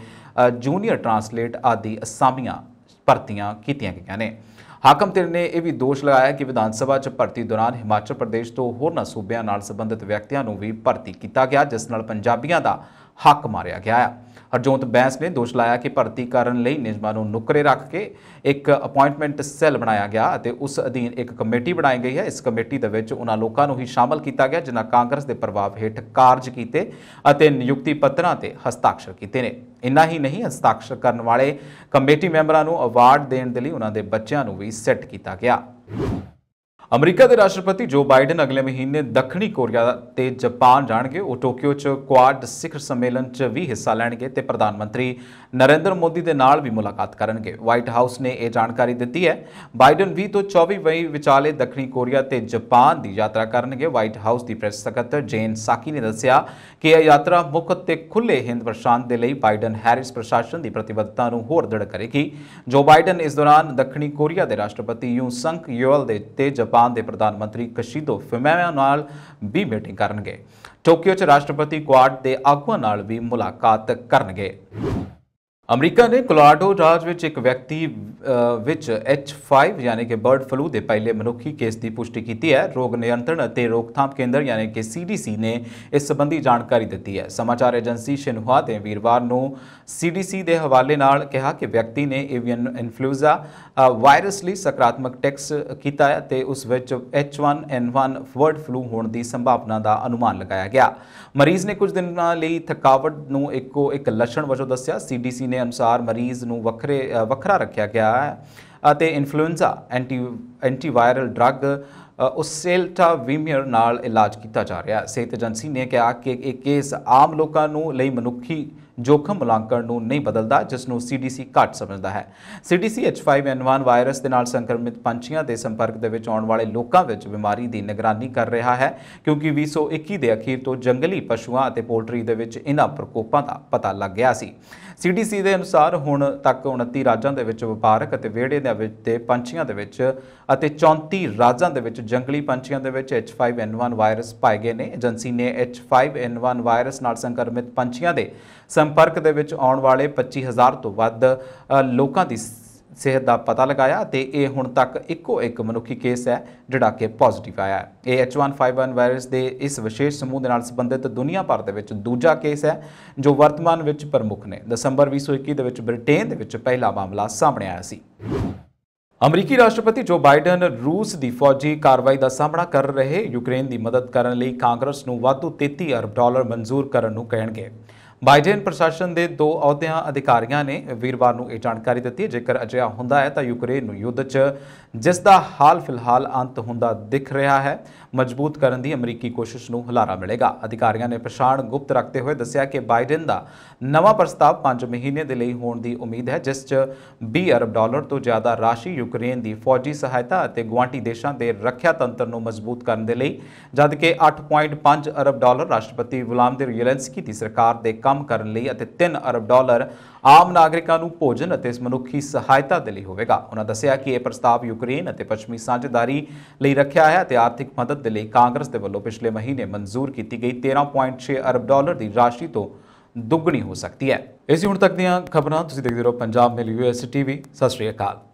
ਜੂਨੀਅਰ ਟਰਾਂਸਲੇਟ ਆਦਿ ਅਸਾਮੀਆਂ ਭਰਤੀਆਂ ਕੀਤੀਆਂ ਗਈਆਂ ਨੇ। ਹਾਕਮ ਧਿਰ ਨੇ ਇਹ ਵੀ ਦੋਸ਼ ਲਗਾਇਆ ਕਿ ਵਿਧਾਨ ਸਭਾ 'ਚ ਭਰਤੀ ਦੌਰਾਨ ਹਿਮਾਚਲ ਪ੍ਰਦੇਸ਼ ਤੋਂ ਹੋਰਨਾਂ ਸੂਬਿਆਂ ਨਾਲ ਸੰਬੰਧਿਤ ਵਿਅਕਤੀਆਂ ਨੂੰ ਵੀ ਭਰਤੀ ਕੀਤਾ ਗਿਆ ਜਿਸ ਨਾਲ ਪੰਜਾਬੀਆਂ ਦਾ ਹੱਕ ਮਾਰਿਆ ਗਿਆ ਹੈ। ਹਰਜੋਤ ਬੈਂਸ ਨੇ ਦੋਸ਼ ਲਾਇਆ ਕਿ ਭਰਤੀ ਕਰਨ ਲਈ ਨਿਯਮਾਂ ਨੂੰ ਨੁਕਰੇ ਰੱਖ ਕੇ ਇੱਕ ਅਪਾਇੰਟਮੈਂਟ ਸੈੱਲ ਬਣਾਇਆ ਗਿਆ ਅਤੇ ਉਸ ਅਧੀਨ ਇੱਕ ਕਮੇਟੀ ਬਣਾਈ ਗਈ ਹੈ। ਇਸ ਕਮੇਟੀ ਦੇ ਵਿੱਚ ਉਹਨਾਂ ਲੋਕਾਂ ਨੂੰ ਹੀ ਸ਼ਾਮਲ ਕੀਤਾ ਗਿਆ ਜਿਨ੍ਹਾਂ ਕਾਂਗਰਸ ਦੇ ਪ੍ਰਭਾਵ ਹੇਠ ਕਾਰਜ ਕੀਤੇ ਅਤੇ ਨਿਯੁਕਤੀ ਪੱਤਰਾਂ ਤੇ ਹਸਤਾਖਰ ਕੀਤੇ ਨੇ। ਇੰਨਾ ਹੀ ਨਹੀਂ, ਹਸਤਾਖਰ ਕਰਨ ਵਾਲੇ ਕਮੇਟੀ ਮੈਂਬਰਾਂ ਨੂੰ ਅਵਾਰਡ ਦੇਣ ਦੇ ਲਈ ਉਹਨਾਂ ਦੇ ਬੱਚਿਆਂ ਨੂੰ ਵੀ ਸੈੱਟ ਕੀਤਾ ਗਿਆ। ਅਮਰੀਕਾ ਦੇ ਰਾਸ਼ਟਰਪਤੀ ਜੋ ਬਾਈਡਨ ਅਗਲੇ ਮਹੀਨੇ ਦੱਖਣੀ ਕੋਰੀਆ ਤੇ ਜਾਪਾਨ ਜਾਣਗੇ। ਉਹ ਟੋਕੀਓ 'ਚ ਕੁਆਡ ਸਿਖਰ ਸੰਮੇਲਨ 'ਚ ਵੀ ਹਿੱਸਾ ਲੈਣਗੇ ਤੇ ਪ੍ਰਧਾਨ ਮੰਤਰੀ ਨਰਿੰਦਰ ਮੋਦੀ ਦੇ ਨਾਲ ਵੀ ਮੁਲਾਕਾਤ ਕਰਨਗੇ। ਵਾਈਟ ਹਾਊਸ ਨੇ ਇਹ ਜਾਣਕਾਰੀ ਦਿੱਤੀ ਹੈ। ਬਾਈਡਨ 20 ਤੋਂ 24 ਮਈ ਵਿਚਾਲੇ ਦੱਖਣੀ ਕੋਰੀਆ ਤੇ ਜਾਪਾਨ ਦੀ ਯਾਤਰਾ ਕਰਨਗੇ। ਵਾਈਟ ਹਾਊਸ ਦੀ ਪ੍ਰੈਸ ਸਕੱਤਰ ਜੇਨ ਸਾਕੀ ਨੇ ਦੱਸਿਆ ਕਿ ਇਹ ਯਾਤਰਾ ਮੁਕਤ ਤੇ ਖੁੱਲ੍ਹੇ ਹਿੰਦ ਪ੍ਰਸ਼ਾਂਤ ਦੇ ਲਈ ਬਾਈਡਨ ਹੈਰਿਸ ਪ੍ਰਸ਼ਾਸਨ ਦੀ ਪ੍ਰਤੀਬੱਧਤਾ ਨੂੰ ਹੋਰ ਦ੍ਰਿੜ ਕਰੇਗੀ। ਜੋ ਬਾਈਡਨ ਇਸ ਦੌਰਾਨ ਦੱਖਣੀ ਕੋਰੀਆ ਦੇ ਰਾਸ਼ਟਰਪਤੀ ਯੂ ਸੰਕ ਯੂਅਲ ਤੇ ਜਾਪਾਨ ਦੇ ਪ੍ਰਧਾਨ ਮੰਤਰੀ ਕਸ਼ੀਦੋ ਫੁਮੀਆ ਨਾਲ ਵੀ ਮੀਟਿੰਗ ਕਰਨਗੇ। ਟੋਕੀਓ 'ਚ ਰਾਸ਼ਟਰਪਤੀ ਕੁਆਡ ਦੇ ਆਗੂਆਂ ਨਾਲ ਵੀ ਮੁਲਾਕਾਤ ਕਰਨਗੇ। ਅਮਰੀਕਾ ਨੇ ਕੋਲੋਰਾਡੋ ਰਾਜ ਵਿੱਚ ਇੱਕ ਵਿਅਕਤੀ ਵਿੱਚ H5 ਯਾਨੀ ਕਿ ਬਰਡ ਫਲੂ ਦੇ ਪਹਿਲੇ ਮਨੁੱਖੀ ਕੇਸ ਦੀ ਪੁਸ਼ਟੀ ਕੀਤੀ ਹੈ। ਰੋਗ ਨਿਯੰਤਰਣ ਅਤੇ ਰੋਕਥਾਮ ਕੇਂਦਰ ਯਾਨੀ ਕਿ CDC ਨੇ ਇਸ ਸੰਬੰਧੀ ਜਾਣਕਾਰੀ ਦਿੱਤੀ ਹੈ। ਸਮਾਚਾਰ ਏਜੰਸੀ ਸ਼ਿਨਹੁਆ ਨੇ ਵੀਰਵਾਰ ਨੂੰ CDC ਦੇ ਹਵਾਲੇ ਨਾਲ ਕਿਹਾ ਕਿ ਵਿਅਕਤੀ ਨੇ ਏਵੀਅਨ ਇਨਫਲੂਐਂਜ਼ਾ ਵਾਇਰਸ ਲਈ ਸਕਾਰਾਤਮਕ ਟੈਸਟ ਕੀਤਾ ਹੈ ਤੇ ਉਸ ਵਿੱਚ H1N1 ਬਰਡ ਫਲੂ ਹੋਣ ਦੀ ਸੰਭਾਵਨਾ ਦਾ ਅਨੁਮਾਨ ਲਗਾਇਆ ਗਿਆ। ਮਰੀਜ਼ ਨੇ ਕੁਝ ਦਿਨਾਂ ਲਈ ਥਕਾਵਟ ਨੂੰ ਇੱਕ ਲੱਛਣ ਵਜੋਂ ਦੱਸਿਆ। CDC ਨੇ ਅਨੁਸਾਰ ਮਰੀਜ਼ ਨੂੰ ਵੱਖਰਾ ਰੱਖਿਆ ਗਿਆ ਹੈ ਅਤੇ ਇਨਫਲੂਐਂਜ਼ਾ ਐਂਟੀਵਾਇਰਲ ਡਰੱਗ ਓਸੇਲਟਾਵੀਮੀਰ ਨਾਲ ਇਲਾਜ ਕੀਤਾ ਜਾ ਰਿਹਾ ਹੈ। ਸਿਹਤ ਏਜੰਸੀ ਨੇ ਕਿਹਾ ਕਿ ਇਹ ਕੇਸ ਆਮ ਲੋਕਾਂ ਨੂੰ ਲਈ ਮਨੁੱਖੀ ਜੋਖਮ ਮੁਲਾਂਕਣ ਨੂੰ ਨਹੀਂ ਬਦਲਦਾ ਜਿਸ ਨੂੰ CDC ਘੱਟ ਸਮਝਦਾ ਹੈ। CDC H5N1 ਵਾਇਰਸ ਦੇ ਨਾਲ ਸੰਕਰਮਿਤ ਪੰਛੀਆਂ ਦੇ ਸੰਪਰਕ ਦੇ ਵਿੱਚ ਆਉਣ ਵਾਲੇ ਲੋਕਾਂ ਵਿੱਚ ਬਿਮਾਰੀ ਦੀ ਨਿਗਰਾਨੀ ਕਰ ਰਿਹਾ ਹੈ ਕਿਉਂਕਿ 2021 ਦੇ ਅਖੀਰ ਤੋਂ ਜੰਗਲੀ ਪਸ਼ੂਆਂ ਅਤੇ ਪੋਲਟਰੀ ਦੇ ਵਿੱਚ ਇਹਨਾਂ ਪ੍ਰਕੋਪਾਂ ਦਾ ਪਤਾ ਲੱਗ ਗਿਆ ਸੀ। CDC ਦੇ ਅਨੁਸਾਰ ਹੁਣ ਤੱਕ 29 ਰਾਜਾਂ ਦੇ ਵਿੱਚ ਵਪਾਰਕ ਅਤੇ ਵਿਹੜੇ ਦੇ ਵਿੱਚ ਦੇ ਪੰਛੀਆਂ ਦੇ ਵਿੱਚ ਅਤੇ 34 ਰਾਜਾਂ ਦੇ ਵਿੱਚ ਜੰਗਲੀ ਪੰਛੀਆਂ ਦੇ ਵਿੱਚ H5N1 ਵਾਇਰਸ ਪਾਏ ਗਏ ਨੇ। ਏਜੰਸੀ ਨੇ H5N1 ਵਾਇਰਸ ਨਾਲ ਸੰਕਰਮਿਤ ਪੰਛੀਆਂ ਦੇ ਸੰਪਰਕ ਦੇ ਵਿੱਚ ਆਉਣ ਵਾਲੇ 25,000 ਤੋਂ ਵੱਧ ਲੋਕਾਂ ਦੀ ਸਿਹਤ ਦਾ ਪਤਾ ਲਗਾਇਆ ਤੇ ਇਹ ਹੁਣ ਤੱਕ ਇੱਕੋ ਇੱਕ ਮਨੁੱਖੀ ਕੇਸ ਹੈ ਜਿਹੜਾ ਕਿ ਪੋਜ਼ਿਟਿਵ ਆਇਆ ਹੈ। ਇਹ H1N1 ਵਾਇਰਸ ਦੇ ਇਸ ਵਿਸ਼ੇਸ਼ ਸਮੂਹ ਦੇ ਨਾਲ ਸੰਬੰਧਿਤ ਦੁਨੀਆ ਭਰ ਦੇ ਵਿੱਚ ਦੂਜਾ ਕੇਸ ਹੈ ਜੋ ਵਰਤਮਾਨ ਵਿੱਚ ਪ੍ਰਮੁੱਖ ਨੇ। ਦਸੰਬਰ 2021 ਦੇ ਵਿੱਚ ਬ੍ਰਿਟੇਨ ਦੇ ਵਿੱਚ ਪਹਿਲਾ ਮਾਮਲਾ ਸਾਹਮਣੇ ਆਇਆ ਸੀ। ਅਮਰੀਕੀ ਰਾਸ਼ਟਰਪਤੀ ਜੋ ਬਾਈਡਨ ਰੂਸ ਦੀ ਫੌਜੀ ਕਾਰਵਾਈ ਦਾ ਸਾਹਮਣਾ ਕਰ ਰਹੇ ਯੂਕਰੇਨ ਦੀ ਮਦਦ ਕਰਨ ਲਈ ਕਾਂਗਰਸ ਨੂੰ ਵਾਧੂ $33 ਅਰਬ ਮਨਜ਼ੂਰ ਕਰਨ ਨੂੰ ਕਹਿਣਗੇ। ਬਾਈਡਨ ਪ੍ਰਸ਼ਾਸਨ ਦੇ 2 ਅਹੁਦਿਆਂ ਅਧਿਕਾਰੀਆਂ ਨੇ ਵੀਰਵਾਰ ਨੂੰ ਇਹ ਜਾਣਕਾਰੀ ਦਿੱਤੀ। ਜੇਕਰ ਅਜਿਹਾ ਹੁੰਦਾ ਹੈ ਤਾਂ ਯੂਕਰੇਨ ਨੂੰ ਯੁੱਧ 'ਚ ਜਿਸ ਦਾ ਹਾਲ ਫਿਲਹਾਲ ਅੰਤ ਹੁੰਦਾ ਦਿਖ ਰਿਹਾ ਹੈ ਮਜ਼ਬੂਤ ਕਰਨ ਦੀ ਅਮਰੀਕੀ ਕੋਸ਼ਿਸ਼ ਨੂੰ ਹੁਲਾਰਾ ਮਿਲੇਗਾ। ਅਧਿਕਾਰੀਆਂ ਨੇ ਪਛਾਣ ਗੁਪਤ ਰੱਖਦੇ ਹੋਏ ਦੱਸਿਆ ਕਿ ਬਾਈਡਨ ਦਾ ਨਵਾਂ ਪ੍ਰਸਤਾਵ 5 ਮਹੀਨੇ ਦੇ ਲਈ ਹੋਣ ਦੀ ਉਮੀਦ ਹੈ ਜਿਸ 'ਚ $20 ਅਰਬ ਤੋਂ ਜ਼ਿਆਦਾ ਰਾਸ਼ੀ ਯੂਕਰੇਨ ਦੀ ਫੌਜੀ ਸਹਾਇਤਾ ਅਤੇ ਗੁਆਂਢੀ ਦੇਸ਼ਾਂ ਦੇ ਰੱਖਿਆ ਤੰਤਰ ਨੂੰ ਮਜ਼ਬੂਤ ਕਰਨ ਦੇ ਲਈ, ਜਦਕਿ $8.5 ਅਰਬ ਰਾਸ਼ਟਰਪਤੀ ਵਲਾਦੀਮੀਰ ਜ਼ੇਲੈਂਸਕੀ ਦੀ ਸਰਕਾਰ ਦੇ ਕੰਮ ਕਰਨ ਲਈ ਅਤੇ $3 ਅਰਬ ਆਮ ਨਾਗਰਿਕਾਂ ਨੂੰ ਭੋਜਨ ਅਤੇ ਮਨੁੱਖੀ ਸਹਾਇਤਾ ਦੇ ਲਈ ਹੋਵੇਗਾ। ਉਹਨਾਂ ਦੱਸਿਆ ਕਿ ਇਹ ਪ੍ਰਸਤਾਵ ਯੂਕਰੇਨ ਅਤੇ ਪੱਛਮੀ ਸਾਂਝੇਦਾਰੀ ਲਈ ਰੱਖਿਆ ਹੈ ਅਤੇ ਆਰਥਿਕ ਮਦਦ ਦੇ ਲਈ ਕਾਂਗਰਸ ਦੇ ਵੱਲੋਂ ਪਿਛਲੇ ਮਹੀਨੇ ਮਨਜ਼ੂਰ ਕੀਤੀ ਗਈ $13.6 ਅਰਬ ਦੀ ਰਾਸ਼ੀ ਤੋਂ ਦੁੱਗਣੀ ਹੋ ਸਕਦੀ ਹੈ। ਇਸ ਹੁਣ ਤੱਕ ਦੀਆਂ ਖਬਰਾਂ ਤੁਸੀਂ ਦੇਖਦੇ ਰਹੋ ਪੰਜਾਬ ਮੇਲ US TV। ਸਤਿ ਸ਼੍ਰੀ ਅਕਾਲ।